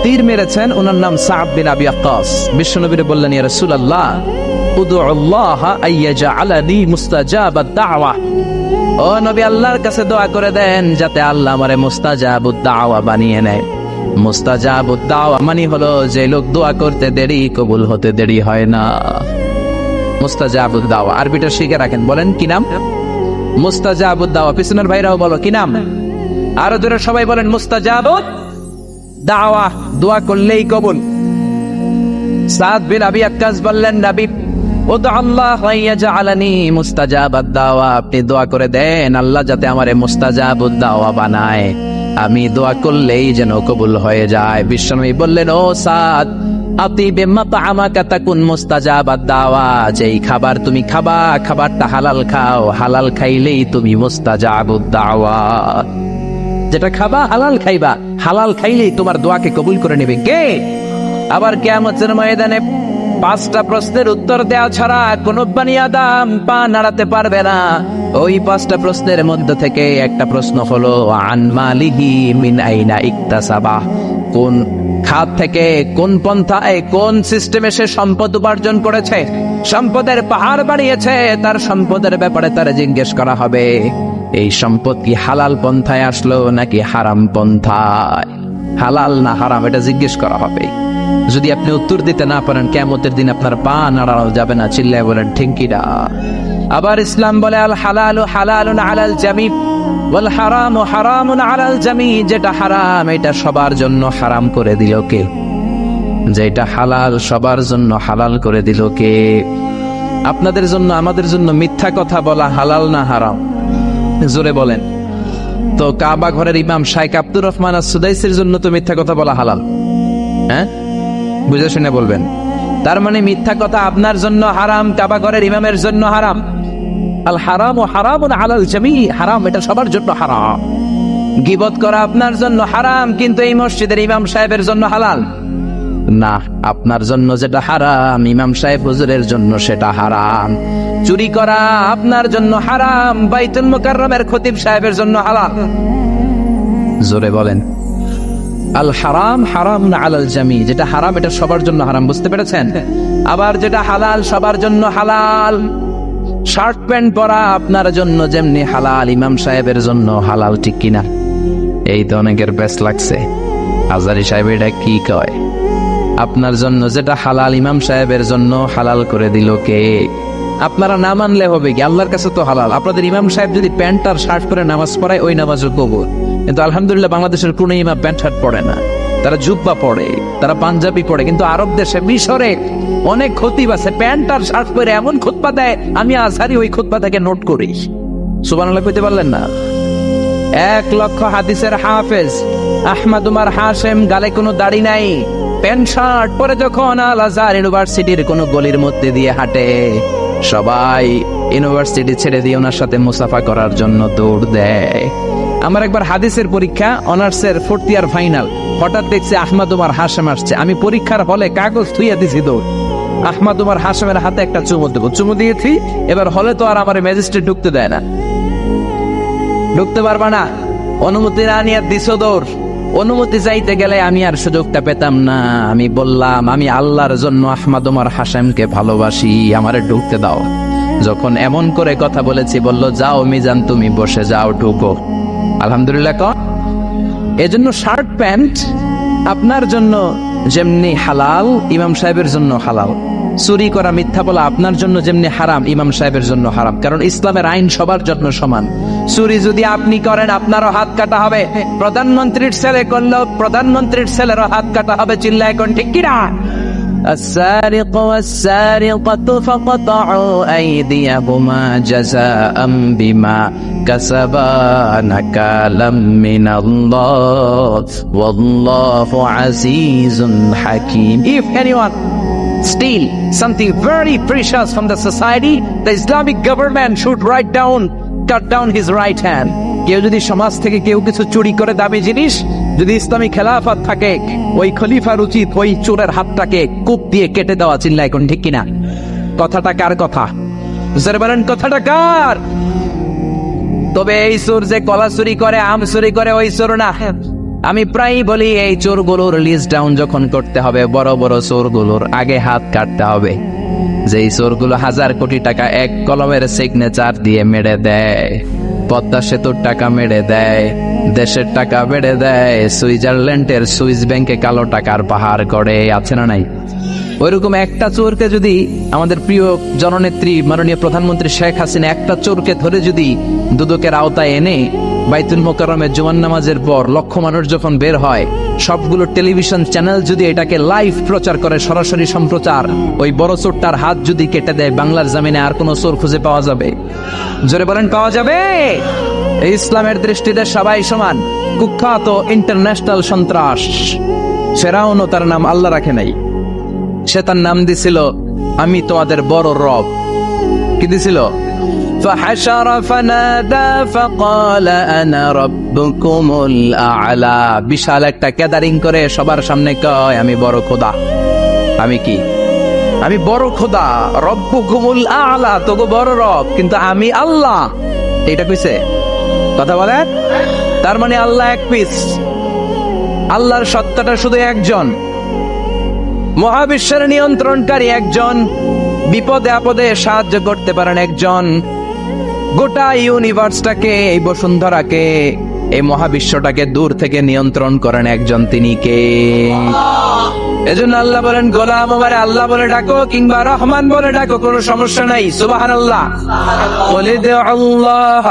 তীর মেরেছেন, ওনার নাম সা'দ বিন আবি ওয়াক্কাস। বিশ্বনবী বললেন, ইয়া রাসূলুল্লাহ, উদুল্লাহ আইয়াজআলানি মুস্তাজাবাদ দাওয়া। ও নবী, আল্লাহর কাছে দোয়া করে দেন যাতে আল্লাহ আমারে মুস্তাজাবুদ দাওয়া বানিয়ে নেয়। মুস্তাজাবুদ দাওয়া মানে হলো যে লোক দোয়া করতে দেরি, কবুল হতে দেরি হয় না। মুস্তাজাবুদ দাওয়া আরবিটা শিখে রাখেন। বলেন কি নাম? মুস্তাজাবুদ দাওয়া। পিছনের ভাইরাও বলো, কি নাম? আরো জোরে সবাই বলেন, মুস্তাজাবুদ দাওয়া। দোয়া করলেই কবুল। সা'দ বিন আবি ওয়াক্কাস বললেন, নবী, আপনি দোয়া করে দেন আল্লাহ যাতে আমারে মুস্তাজাবুদ দাওয়া বানায়, আমি দোয়া করলেই যেন কবুল হয়ে যায়। বিশ্বনবী বললেন, ও সা'দ, আতিবে মাতআমাকা তাকুন মুস্তাজাবাদ দাওয়া। যেই খাবার তুমি খাবা, খাবারটা হালাল খাও, হালাল খাইলেই তুমি মুস্তাজাবুদ দাওয়া। যেটা খাবা হালাল খাইবা, হালাল খাইলেই তোমার দোয়াকে কবুল করে নেবে কে? আবার কিয়ামতের ময়দানে 5টা প্রশ্নের উত্তর দেওয়া ছাড়া কোন বনি আদম পা নাড়াতে পারবে না। ওই 5টা প্রশ্নের মধ্যে থেকে একটা প্রশ্ন হলো, আন মালিহি মিন আইনা ইকতাসাবা, কোন খাত থেকে কোন পন্থায় কোন সিস্টেমে সে সম্পদ উপার্জন করেছে, সম্পদের পাহাড় বাড়িয়েছে, তার সম্পদের ব্যাপারে তারা জিজ্ঞেস করা হবে এই সম্পদ কি হালাল পন্থায় আসলো নাকি হারাম পন্থায়, হালাল না হারাম, এটা জিজ্ঞেস করা হবে। যদি আপনি উত্তর দিতে না পারেন, কিয়ামতের দিন আপনার পা নাড়ানো যাবে না, চিল্লায় বলেন ঠিক কিনা। আবার ইসলাম বলে আল হালালু হালালুন আলাল জামি ওয়াল হারামু হারামুন আলাল জামি, যেটা হারাম এটা সবার জন্য হারাম করে দিল কে, যেটা হালাল সবার জন্য হালাল করে দিল কে। আপনাদের জন্য আমাদের জন্য মিথ্যা কথা বলা হালাল না হারাম, জোরে বলেন। তো কাবা ঘরের ইমাম শাইখ আব্দুর রহমান আস-সুদাইসির জন্য তো মিথ্যা কথা বলা হালাল, হ্যাঁ বুঝে শুনে বলবেন। তার মানে মিথ্যা কথা আপনার জন্য হারাম, কাবা ঘরের ইমামের জন্য হারাম। আল হারামু হারামুন আলাল জামি, হারাম এটা সবার জন্য হারাম। গীবত করা আপনার জন্য হারাম, কিন্তু এই মসজিদের ইমাম সাহেবের জন্য হালাল না। আপনার জন্য যেটা হারাম, ইমাম সাহেব হুজুরের জন্য সেটা হারাম। চুরি করা আপনার জন্য হারাম, বাইতুল মুকাররমের খতিব সাহেবের জন্য হালাল। জোরে বলেন। আল হারাম হারামুন আলাল জামি, যেটা হারাম এটা সবার জন্য হারাম, বুঝতে পেরেছেন? আবার যেটা হালাল সবার জন্য হালাল। শার্ট প্যান্ট পরা আপনার জন্য যেমনি হালাল, ইমাম সাহেবের জন্য হালাল, ঠিক কিনা? এই তো অনেকের বেশ লাগছে, আজারি সাহেব এটা কি কয়? আপনার জন্য যেটা হালাল ইমাম সাহেবের জন্য হালাল করে দিল কে? আপনারা না মানলে হবে কি, আল্লাহর কাছে তো হালাল। আপনাদের ইমাম সাহেব যদি প্যান্ট আর শার্ট পরে নামাজ পড়ায়, ওই নামাজও কবুল। কিন্তু আলহামদুলিল্লাহ বাংলাদেশের কোনো ইমাম প্যান্ট শার্ট পরে না, তারা জুব্বা পরে, তারা পাঞ্জাবি পরে। কিন্তু আরব দেশে মিশরে অনেক খতিব আছে প্যান্ট আর শার্ট পরে এমন খুতবা দেয়, আমি আজহারি ওই খুতবা থেকে নোট করি। সুবহানাল্লাহ কইতে পারলেন না? 1,00,000 হাদিসের হাফেজ আহমদ উমর হাশেম, গালে কোনো দাড়ি নাই, প্যান্ট শার্ট পরে যখন আল আজহার ইউনিভার্সিটির কোনো গলির মধ্যে দিয়ে হাঁটে, সবাই ইউনিভার্সিটি ছেড়ে দিয়ে ওনার সাথে মুসাফা করার জন্য দৌড় দেয়। আমার একবার হাদিসের পরীক্ষা, অনার্সের 4th ইয়ার ফাইনাল, হঠাৎ দেখছি আহমদ উমর হাশেম আসছে। আমি পরীক্ষার হলে কাগজ থুইয়া দিছি দৌড়, আহমদ উমর হাশেমের হাতে একটা চুমু দেবো, চুমু দিয়েছি। এবার হলে তো আর আমার ম্যাজিস্ট্রেট ঢুকতে দেয় না, ঢুকতে পারবা না, অনুমতি না নিয়ে দিছো দৌড়। অনুমতি চাইতে গেলে আমি আর সুযোগটা পেতাম না। আমি বললাম আমি আল্লাহর জন্য আহমদ উমর হাশেমকে ভালোবাসি, আমারে ঢুকতে দাও। যখন এমন করে কথা বলেছি, বলল যাও মিজান তুমি বসে যাও, ঢুকো। আলহামদুলিল্লাহ। এজন্য শার্ট প্যান্ট আপনার জন্য যেমনি হালাল, ইমাম সাহেবের জন্য হালাল। চুরি করা মিথ্যা বলা আপনার জন্য যেমনি হারাম, ইমাম সাহেবের জন্য হারাম। কারণ ইসলামের আইন সবার জন্য সমান। চুরি যদি আপনি করেন আপনারও হাত কাটা হবে, প্রধানমন্ত্রীর ছেলে করলেও প্রধানমন্ত্রীর ছেলেরও হাত কাটা হবে। চিল্লা এখন ঠিক কিনা? السارق والسارقة فقطعوا أيديهما جزاء بما كسبا نكالا من الله والله عزيز حكيم. If anyone steal something very precious from the society, the Islamic government should cut down his right hand. কেউ যদি সমাজ থেকে কেউ কিছু চুরি করে দামি জিনিস, যদি ইসলামী খেলাফত থাকে, ওই খলিফার উচিত ওই চোরের হাতটাকে কূপ দিয়ে কেটে দেওয়া। চিল্লা এখন ঠিক কিনা? কথাটা কার কথা? বুঝতে পারেন কথাটা কার? তবে এই চোর যে কলা চুরি করে, আম চুরি করে, ওই চোর না। আমি প্রায়ই বলি এই চোরগুলোর লিস্ট ডাউন যখন করতে হবে, বড় বড় চোরগুলোর আগে হাত কাটতে হবে। যেই চোরগুলো 1000 কোটি টাকা এক কলমের সিগনেচার দিয়ে মেরে দেয়, পদ্মা সেতুর টাকা মেরে দেয়, দেশের টাকা মেরে দেয়, সুইজারল্যান্ডের সুইস ব্যাংকে কালো টাকার পাহাড় করে, আছে না নাই? ওইরকম একটা চোরকে যদি আমাদের প্রিয় জননেত্রী মাননীয় প্রধানমন্ত্রী শেখ হাসিনা একটা চোরকে ধরে যদি দুদকের আওতায় এনে বাইতুল মোকাররমের জুমার নামাজের পর লক্ষ মানুষ যখন বের হয়, সবগুলো টেলিভিশন চ্যানেল যদি এটাকে লাইভ প্রচার করে, সরাসরি সম্প্রচার, ওই বড় চোরটার হাত যদি কেটে দেয়, বাংলার জমিনে আর কোনো চোর খুঁজে পাওয়া যাবে? জোরে বলেন, পাওয়া যাবে? ইসলামের দৃষ্টিতে সবাই সমান। কুখ্যাত ইন্টারন্যাশনাল সন্ত্রাস ফেরাউনও তার নাম আল্লাহ রাখে নাই, সে তার নাম দিছিল আমি তোমাদের বড় রব। কি দিছিল? فحشر فنادى فقال انا ربكم الاعلى। বিশাল একটা গ্যাদারিং করে সবার সামনে কয় আমি বড় খোদা। আমি কি? আমি বড় খোদা, রব্বুকুমুল আ'লা, তোগো বড় রব, কিন্তু আমি আল্লাহ। এটা কইছে? কথা বলেন। তার মানে আল্লাহ এক পিস, আল্লাহর সত্তাটা শুধু একজন, মহাবিশ্বের নিয়ন্ত্রণকারী একজন, বিপদে আপদে সাহায্য করতে পারেন একজন, গোটা ইউনিভার্সটাকে, এই বসুন্ধরাকে, এই মহাবিশ্বটাকে দূর থেকে নিয়ন্ত্রণ করেন একজন, তিনি কে? এজন্য আল্লাহ বলেন, গোলাম আমারে আল্লাহ বলে ডাকো কিংবা রহমান বলে ডাকো, কোনো সমস্যা নাই। সুবহানাল্লাহ। ওয়ালিদুল্লাহ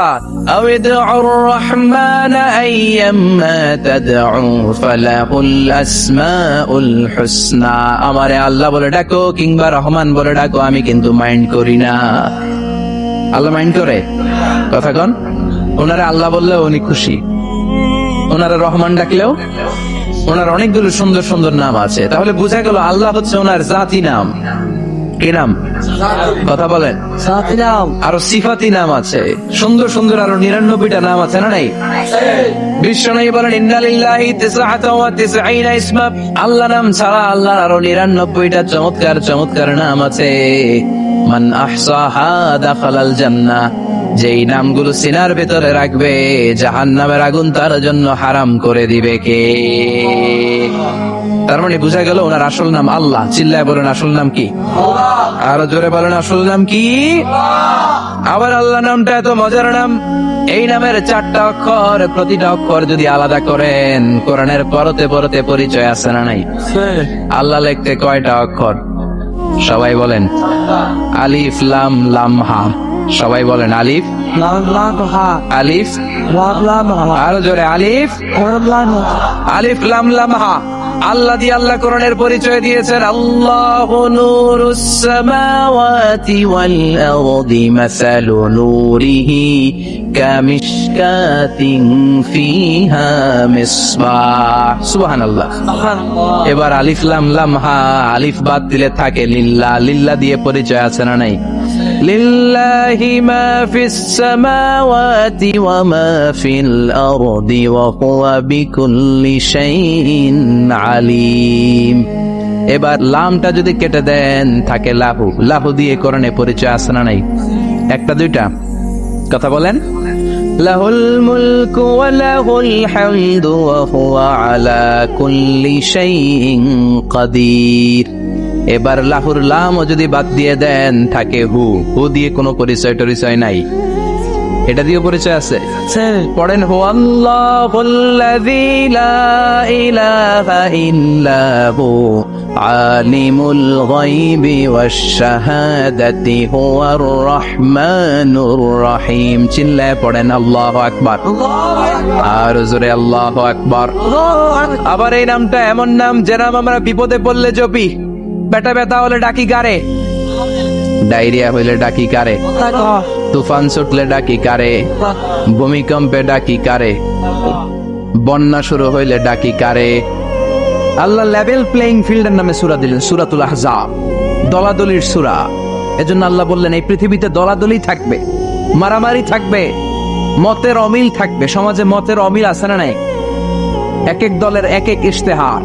আও ইদউর রহমান আইয়াম্মা তাদউ ফালাহুল আসমাউল হুসনা। আমারে আল্লাহ বলে ডাকো কিংবা রহমান বলে ডাকো, আমি কিন্তু মাইন্ড করি না। আল্লাহ মাইন্ড করে? কথা কন। ওনারা আল্লাহ বললেও উনি খুশি, ওনারা রহমান ডাকলেও। ওনার অনেকগুলো সুন্দর সুন্দর নাম আছে, তাহলে বোঝা গেল আল্লাহ হচ্ছে ওনার জাতি নাম। কি নাম? কথা বলেন। জাতি নাম। আরো সিফাতি নাম আছে, সুন্দর সুন্দর আরো 99টা নাম আছে না নাই? বিশ্বনবী বলেন, ইন্না লিল্লাহি 99 ইসমা। আল্লাহ নাম ছাড়া আল্লাহর আরো 99টা চমৎকার চমৎকার নাম আছে। মান আহসাহা দাখালাল জান্নাহ। যেই নামগুলো সিনার ভেতরে রাখবে, জাহান্নামের আগুন তার জন্য হারাম করে দিবে কে? তার মানে বোঝা গেল ওনার আসল নাম আল্লাহ। চিল্লায় বলেন, আসল নাম কি? আরো জোরে বলেন, আসল নাম কি? আবার আল্লাহ নামটা এত মজার নাম, এই নামের 4টা অক্ষর, প্রতিটা অক্ষর যদি আলাদা করেন, কোরআনের পরতে পরতে পরিচয় আছে না নাই? আল্লাহ লিখতে কয়টা অক্ষর? সবাই বলেন। আলিফ লাম লাম হা। সবাই বলেন, আলিফ আলিফ। আরো জোরে, আলিফ আলিফ লাম লাম হা। আল্লাহ দিয়ে আল্লাহ কোরআনের পরিচয় দিয়েছেন, আল্লাহু নূরুস সামাওয়াতি ওয়াল আরদি মাসালু নূরিহি কামিশকাতিন ফিহা মিসবাহ। সুবহানাল্লাহ। এবার আলিফ লাম লাম হা, আলিফ বাদ দিলে থাকে লিল্লাহ। লিল্লাহ দিয়ে পরিচয় আছে না নাই? লিল্লাহি মা ফিস সামাওয়াতি ওয়া মা ফিল আরদি ওয়া হুয়া বিকুল্লি শাইইন আলিম। এবার লামটা যদি কেটে দেন থাকে লাহু। লাহু দিয়ে কোরআনে পরিচয় আছে না নাই? একটা দুইটা? কথা বলেন। লাহুল মুলকু ওয়া লাহুল হামদু ওয়া হুয়া আলা কুল্লি শাইইন কাদির। এবার লাহুর লামও যদি বাদ দিয়ে দেন থাকে হু। হু দিয়ে কোনো পরিচয় টরিচয় নাই, এটা দিয়ে পরিচয় আছে। পড়েন, হু আল্লাহুল্লাযী লা ইলাহা ইল্লা হু আলিমুল গায়বি ওয়াশ শাহাদাতি হুয়ার রহমানুর রহিম। চিল্লায় পড়েন আল্লাহু আকবার। আর জোরে আল্লাহু আকবার। আবার এই নামটা এমন নাম, যে নাম আমরা বিপদে পড়লে জপি। পেটা ব্যথা হলে ডাকি কারে? ডায়রিয়া হইলে ডাকি কারে? তুফান ছুটলে ডাকি কারে? ভূমিকম্পে ডাকি কারে? বন্যা শুরু হইলে ডাকি কারে? আল্লাহ লেভেল প্লেইং ফিল্ডের নামে সূরা দিলেন, সূরাতুল আহজাব, দলাদলির সূরা। এজন্য আল্লাহ বললেন, এই পৃথিবীতে দলাদলি থাকবে, মারামারি থাকবে, মতের অমিল থাকবে। সমাজে মতের অমিল আছে না নাই? এক এক দলের এক এক ইশতেহার,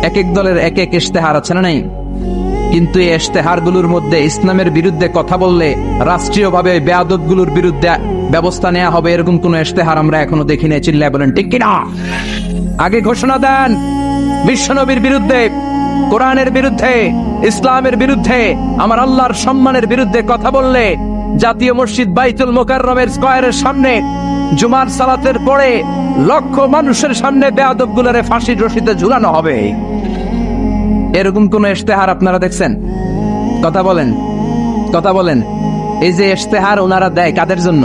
এক এক দলের এক এক ইশতেহার আছে না নাই? কিন্তু এই ইশতেহার গুলোর মধ্যে ইসলামের বিরুদ্ধে কথা বললে রাষ্ট্রীয়ভাবে বেয়াদব গুলোর বিরুদ্ধে ব্যবস্থা নেওয়া হবে, এরকম কোন ইশতেহার আমরা এখনো দেখি নাই। চিল্লায় বলেন ঠিক কিনা? আগে ঘোষণা দেন বিশ্বনবীর বিরুদ্ধে, কোরআনের বিরুদ্ধে, ইসলামের বিরুদ্ধে, আমার আল্লাহর সম্মানের বিরুদ্ধে কথা বললে জাতীয় মসজিদ বাইতুল মুকাররমের স্কয়ারের সামনে জুমার সালাতের পরে লক্ষ মানুষের সামনে বেয়াদব গুলোরে ফাঁসির রশিতে ঝুলানো হবে। এরকম কোন ইশতেহার আপনারা দেখছেন? কথা বলেন, কথা বলেন। এই যে ইশতেহার ওনারা দেয় কাদের জন্য?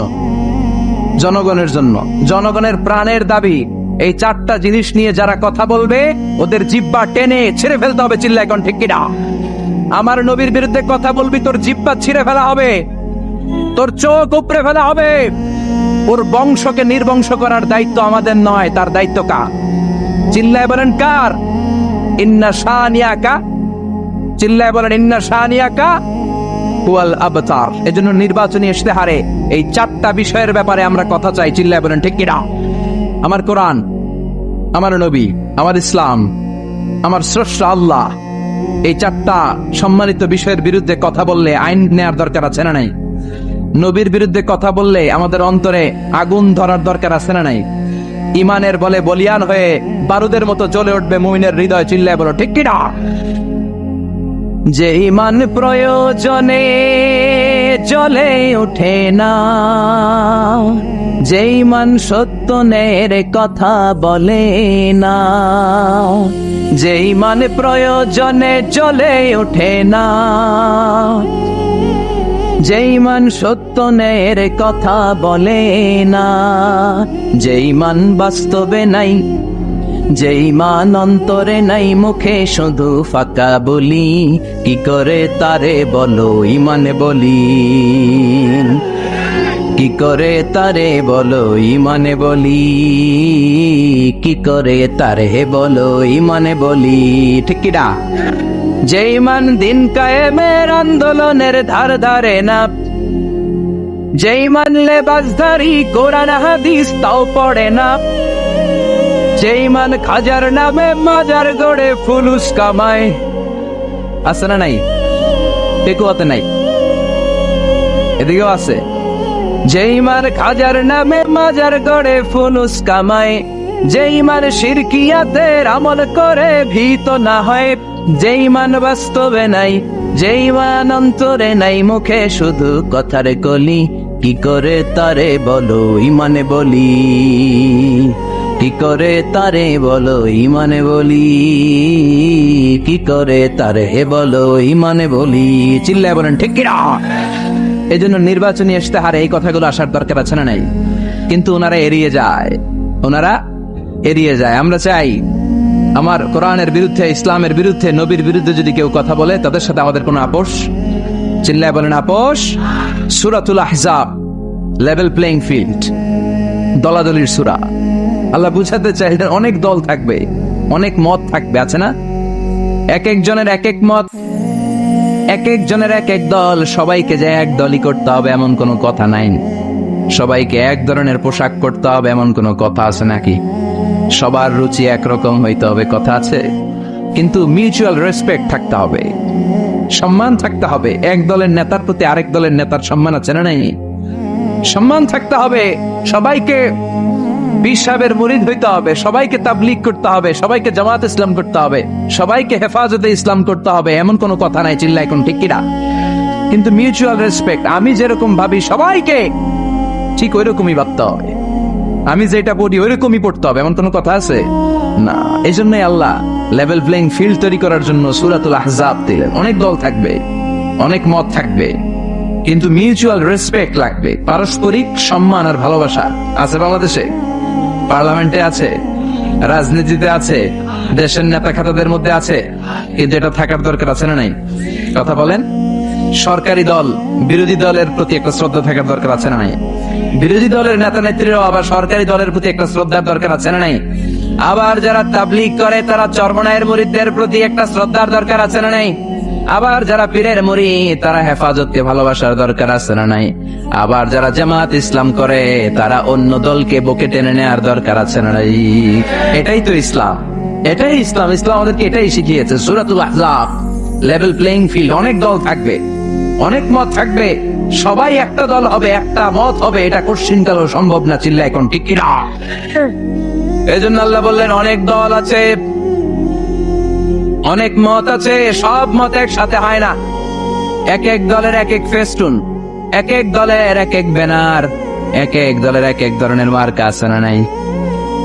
জনগণের জন্য। জনগণের প্রাণের দাবি। এই 4টা জিনিস নিয়ে যারা কথা বলবে, ওদের জিহ্বা টেনে ছিঁড়ে ফেলতে হবে। চিল্লায় এখন ঠিক কিনা? আমার নবীর বিরুদ্ধে কথা বলবি, তোর জিহ্বা ছিঁড়ে ফেলা হবে, তোর চোখ উপড়ে ফেলা হবে। ওর বংশকে নির্বংশ করার দায়িত্ব আমাদের নয়, তার দায়িত্ব কার? চিল্লায় বলেন কার? ইন্না শানিয়াকা। চিল্লায় বলেন ইন্না শানিয়াকা হুয়াল আবতার। এজন্য নির্বাচনী ইশতেহারে এই 4টা বিষয়ের ব্যাপারে আমরা কথা চাই। চিল্লায় বলেন ঠিক কিনা? আমার কোরআন, আমার নবী, আমার ইসলাম, আমার স্রষ্টা আল্লাহ, এই 4টা সম্মানিত বিষয়ের বিরুদ্ধে কথা বললে আইন নেয়ার দরকার আছে না নাই? নবীর বিরুদ্ধে কথা বললে আমাদের অন্তরে আগুন ধরার দরকার আছে না নাই? ইমানের বলে বলিয়ান হয়ে বারুদের মতো জ্বলে উঠবে মুমিনের হৃদয়। চিল্লায় বলো ঠিক কিনা? যে ইমান প্রয়োজনে জ্বলে ওঠে না, যে ইমান সত্যনের কথা বলে না, যে ইমান প্রয়োজনে জ্বলে ওঠে না, যে ইমান সত্যনের কথা বলে না, যে ইমান বাস্তবে নাই, যে ইমান অন্তরে নাই, মুখে শুধু ফাঁকা বলি, কি করে তারে বলো ইমানে বলি, কি করে তারে বলো ইমানে বলি, কি করে তারে বলো ইমানে বলি। ঠিক কিনা? যে ইমান দিন কায়েমের আন্দোলনের ধার ধারে না, যে ইমান লেবাসধারী কোরআন হাদিস তাও পড়ে না, যে ইমান খাজার নামে মাজার গড়ে ফুলুস কামায়। আছে না নাই? টেকুয়াতে নাই, এদিকেও আছে। যে ইমান খাজার নামে মাজার গড়ে ফুলুস কামায়, যে ইমান শিরকিয়াতের আমল করে ভীত না হয়, যে ইমান বাস্তবে নাই, যে ইমান অন্তরে নাই, মুখে শুধু কথার কলি, কি করে তারে বলো ইমানে বলি, কি করে তারে বলো ইমানে বলি, কি করে তারে বলো ইমানে বলি। চিল্লায় বলেন ঠিক কিনা? এই জন্য নির্বাচনী ইশতেহারে এই কথাগুলো আসার দরকার আছে না নাই? কিন্তু ওনারা এড়িয়ে যায়, ওনারা এড়িয়ে যায়। আমরা চাই আমার কোরআনের বিরুদ্ধে, ইসলামের বিরুদ্ধে, নবীর বিরুদ্ধে যদি কেউ কথা বলে তাদের সাথে আমাদের কোনো আপোষ। চিল্লায় বলেন আপোষ। সূরাতুল আহজাব, লেভেল প্লেইং ফিল্ড, দলাদলির সূরা। আল্লাহ বুঝাতে চাইলেন অনেক দল থাকবে, অনেক মত থাকবে, আছে না? এক একজনের এক এক মত, এক একজনের এক এক দল। সবাইকে যে এক দলই করতে হবে এমন কোনো কথা নাই। সবাইকে এক ধরনের পোশাক করতে হবে এমন কোনো কথা আছে নাকি? সবার রুচি একরকম হইতে হবে কথা আছে? কিন্তু মিউচুয়াল রেসপেক্ট থাকতে হবে, সম্মান থাকতে হবে। এক দলের নেতার প্রতি আরেক দলের নেতার সম্মান আছে না নাই? সম্মান থাকতে হবে। সবাইকে পীর সাহেবের মুরিদ হইতে হবে, সবাইকে তাবলীগ করতে হবে, সবাইকে জামাত ইসলাম করতে হবে, সবাইকে হেফাজতে ইসলাম করতে হবে এমন কোনো কথা নাই। চিল্লা এখন ঠিক কিনা? কিন্তু মিউচুয়াল রেসপেক্ট, আমি যেরকম ভাবি সবাইকে ঠিক ওই রকমই ভাবতে হবে, আমি যেটা পড়ি ওই রকমই পড়তে হবে এমন কোনো কথা আছে না। এই জন্যই আল্লাহ লেভেল প্লেইং ফিল্ড তৈরি করার জন্য সূরাতুল আহজাব দিলেন। অনেক দল থাকবে, অনেক মত থাকবে, কিন্তু মিউচুয়াল রেসপেক্ট লাগবে। পারস্পরিক সম্মান আর ভালোবাসা আছে বাংলাদেশে? পার্লামেন্টে আছে, রাজনীতিতে আছে, দেশের নেতা খাতাদের মধ্যে আছে, কিন্তু এটা থাকার দরকার আছে না নাই? কথা বলেন। সরকারি দল বিরোধী দলের প্রতি একটা শ্রদ্ধা থাকার দরকার আছে না নাই? বিরোধী দলের নেতা নেত্রীরাও আবার সরকারি দলের প্রতি একটা শ্রদ্ধার দরকার আছে না নাই? আবার যারা তাবলীগ করে তারা চরমনায়ের মুরিদদের প্রতি একটা শ্রদ্ধার দরকার আছে না নাই? আবার যারা পীরের মুরিদ তারা হেফাজতকে ভালোবাসার দরকার আছে না নাই? আবার যারা জামাত ইসলাম করে তারা অন্য দলকে বুকে টেনে নেওয়ার দরকার আছে না নাই? এটাই তো ইসলাম, এটাই ইসলাম। ইসলাম আমাদেরকে এটাই শিখিয়েছে। সূরাতুল আহজাব, লেভেল প্লেইং ফিল্ড। অনেক দল থাকবে, অনেক মত থাকবে, সবাই একটা দল হবে, একটা মত হবে, এটা কোশ্চিনকালও সম্ভব না। চিল্লা এখন ঠিক কিনা? এই জন্য আল্লাহ বললেন অনেক দল আছে, অনেক মত আছে, সব মত একসাথে হয় না। এক এক দলের এক এক ফেস্টুন, এক এক দলের এক এক ব্যানার, এক এক দলের এক এক ধরনের মার্কা আছে না নাই?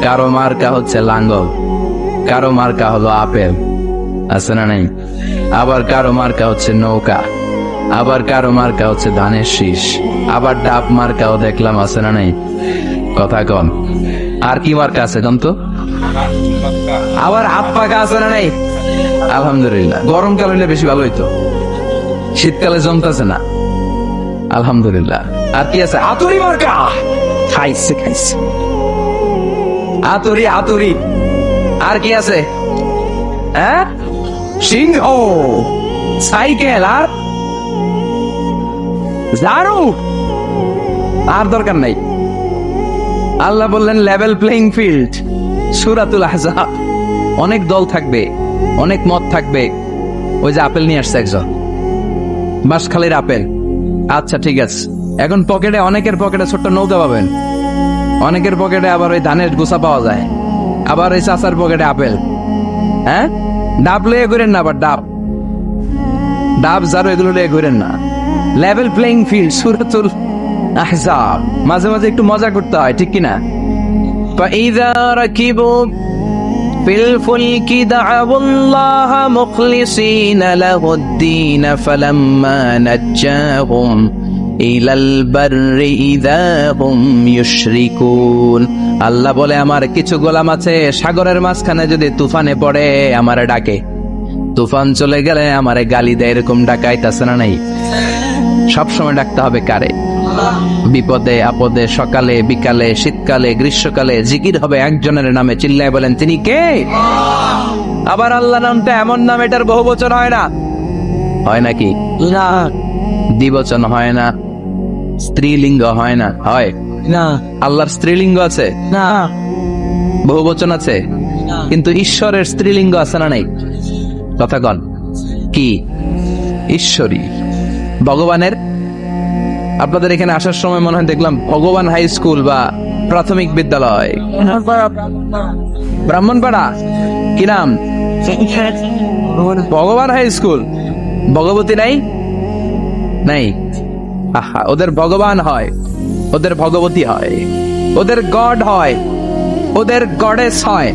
কারো মার্কা হচ্ছে লাঙ্গল, কারো মার্কা হলো আপেল, আছে না নাই? আবার কারো মার্কা হচ্ছে নৌকা, আবার কারো মার্কা হচ্ছে ধানের শীষ, আবার ডাব মার্কাও দেখলাম, আছে না নাই? কথা কন। আর কি মার্কা আছে কন তো? আবার হাত পাকা আছে না নাই? আলহামদুলিল্লাহ। গরমকাল হইলে বেশি ভালো হইতো, শীতকালে জমতেছে না। আলহামদুলিল্লাহ। আর কি আছে? আতুরি মার্কা। খাইছে খাইছে, আতুরি আতুরি। আর কি আছে? হ্যাঁ, সিংহ, সাইকেল, আর ঝাড়ু। আর দরকার নাই। আল্লাহ বললেন লেভেল প্লেইং ফিল্ড। সূরাতুল আহজাব। অনেক দল থাকবে, অনেক মত থাকবে। ওই যে আপেল নিয়ে আসছে একজন, বাঁশখালীর আপেল। আচ্ছা ঠিক আছে, এখন পকেটে, অনেকের পকেটে ছোট্ট নৌকা পাবেন, অনেকের পকেটে আবার ওই ধানের গোছা পাওয়া যায়, আবার ওই চাচার পকেটে আপেল। হ্যাঁ, ডাব লয়ে ঘুরেন না, আবার ডাব জারো এগুলো লয়ে ঘুরেন না। লেভেল প্লেইং ফিল্ড, সূরাতুল আহজাব। মাঝে মাঝে একটু মজা করতে হয়, ঠিক কিনা? فإذا ركبوا في الفلك دعوا الله مخلصين له الدين فلما نجاهم إلى البر إذا هم يشركون। আল্লাহ বলে, আমার কিছু গোলাম আছে সাগরের মাঝখানে যদি তুফানে পড়ে আমারে ডাকে, তুফান চলে গেলে আমারে গালি দেয়। এরকম ডাকাইতাছে না নাই? সবসময় ডাকতে হবে কারে? বিপদে আপদে, সকালে বিকালে, শীতকালে গ্রীষ্মকালে জিকির হবে একজনের নামে। চিল্লায় বলেন, তিনি কে? আবার আল্লাহ নামটা এমন নাম, এটার বহুবচন হয় না। হয় নাকি? না। দ্বিবচন হয় না, স্ত্রীলিঙ্গ হয় না। হয় না? আল্লাহর স্ত্রীলিঙ্গ আছে না, বহুবচন আছে, কিন্তু ঈশ্বরের স্ত্রীলিঙ্গ আছে না নাই? কথা কন, কি? ঈশ্বরী। ভগবানের, আপনাদের এখানে আসার সময় মনে হয় দেখলাম ভগবান হাই স্কুল বা প্রাথমিক বিদ্যালয়, ব্রাহ্মণপাড়া। কি নাম? ভগবান হাই স্কুল। ভগবতী নাই? নাই। আহা, ওদের ভগবান হয়, ওদের ভগবতী হয়, ওদের গড হয়, ওদের গডেস হয়,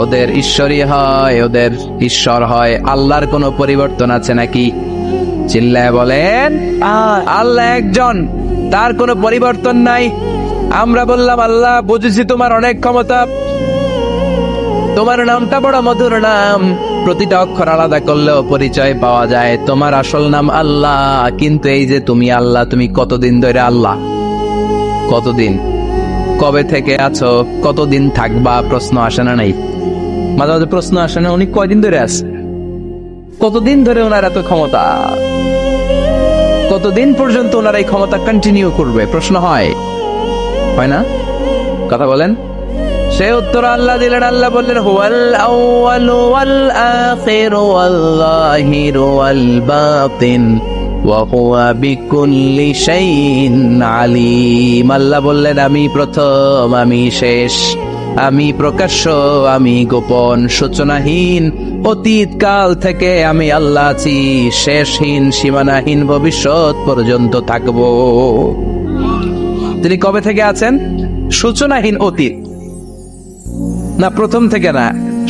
ওদের ঈশ্বরী হয়, ওদের ঈশ্বর হয়। আল্লাহর কোনো পরিবর্তন আছে নাকি? চিল্লায় বলেন, আল্লাহ একজন, তার কোনো পরিবর্তন নাই। আমরা বললাম, আল্লাহ বুঝেছি তোমার অনেক ক্ষমতা, তোমার নামটা বড় মধুর নাম, প্রতিটা অক্ষর আলাদা করলেও পরিচয় পাওয়া যায়। তোমার আসল নাম আল্লাহ, কিন্তু এই যে তুমি আল্লাহ, তুমি কতদিন ধরে আল্লাহ? কতদিন? কবে থেকে আছো? কতদিন থাকবা? প্রশ্ন আসে না নাই? মাঝে মাঝে প্রশ্ন আসে না, উনি কয়দিন ধরে আছে? কতদিন ধরে ওনার এত ক্ষমতা? কতদিন পর্যন্ত ওনার এই ক্ষমতা কন্টিনিউ করবে? প্রশ্ন হয় না? কথা বলেন। সে উত্তর আল্লাহ দিলেন। আল্লাহ বললেন, হুয়াল আউয়ালু ওয়াল আখিরু ওয়াল যাহিরু ওয়াল বাতিন ওয়া হুয়া বিকুল্লি শাইইন আলিম। আল্লাহ বললেন, আমি প্রথম, আমি শেষ, আমি প্রকাশ্য, আমি গোপন, সূচনাহীন, অতীত কাল থেকে আমি আল্লাহ আছি, শেষহীন, সীমানাহীন, ভবিষ্যৎ পর্যন্ত থাকবো। তিনি কবে থেকে আছেন? সূচনাহীন অতীত না, প্রথম থেকে না,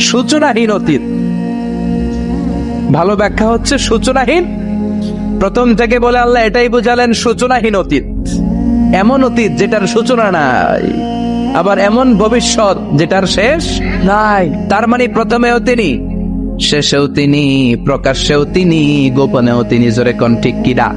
সূচনাহীন অতীত। ভালো ব্যাখ্যা হচ্ছে সূচনাহীন। প্রথম থেকে বলে আল্লাহ এটাই বুঝালেন, সূচনাহীন অতীত। এমন অতীত যেটার সূচনা নাই, আবার এমন ভবিষ্যৎ যেটার শেষ নাই। তার মানে প্রথমেও তিনি, শেষেও তিনি, প্রকাশ্যেও তিনি, গোপনেও তিনি। জোরে কোন ঠিক কিনা?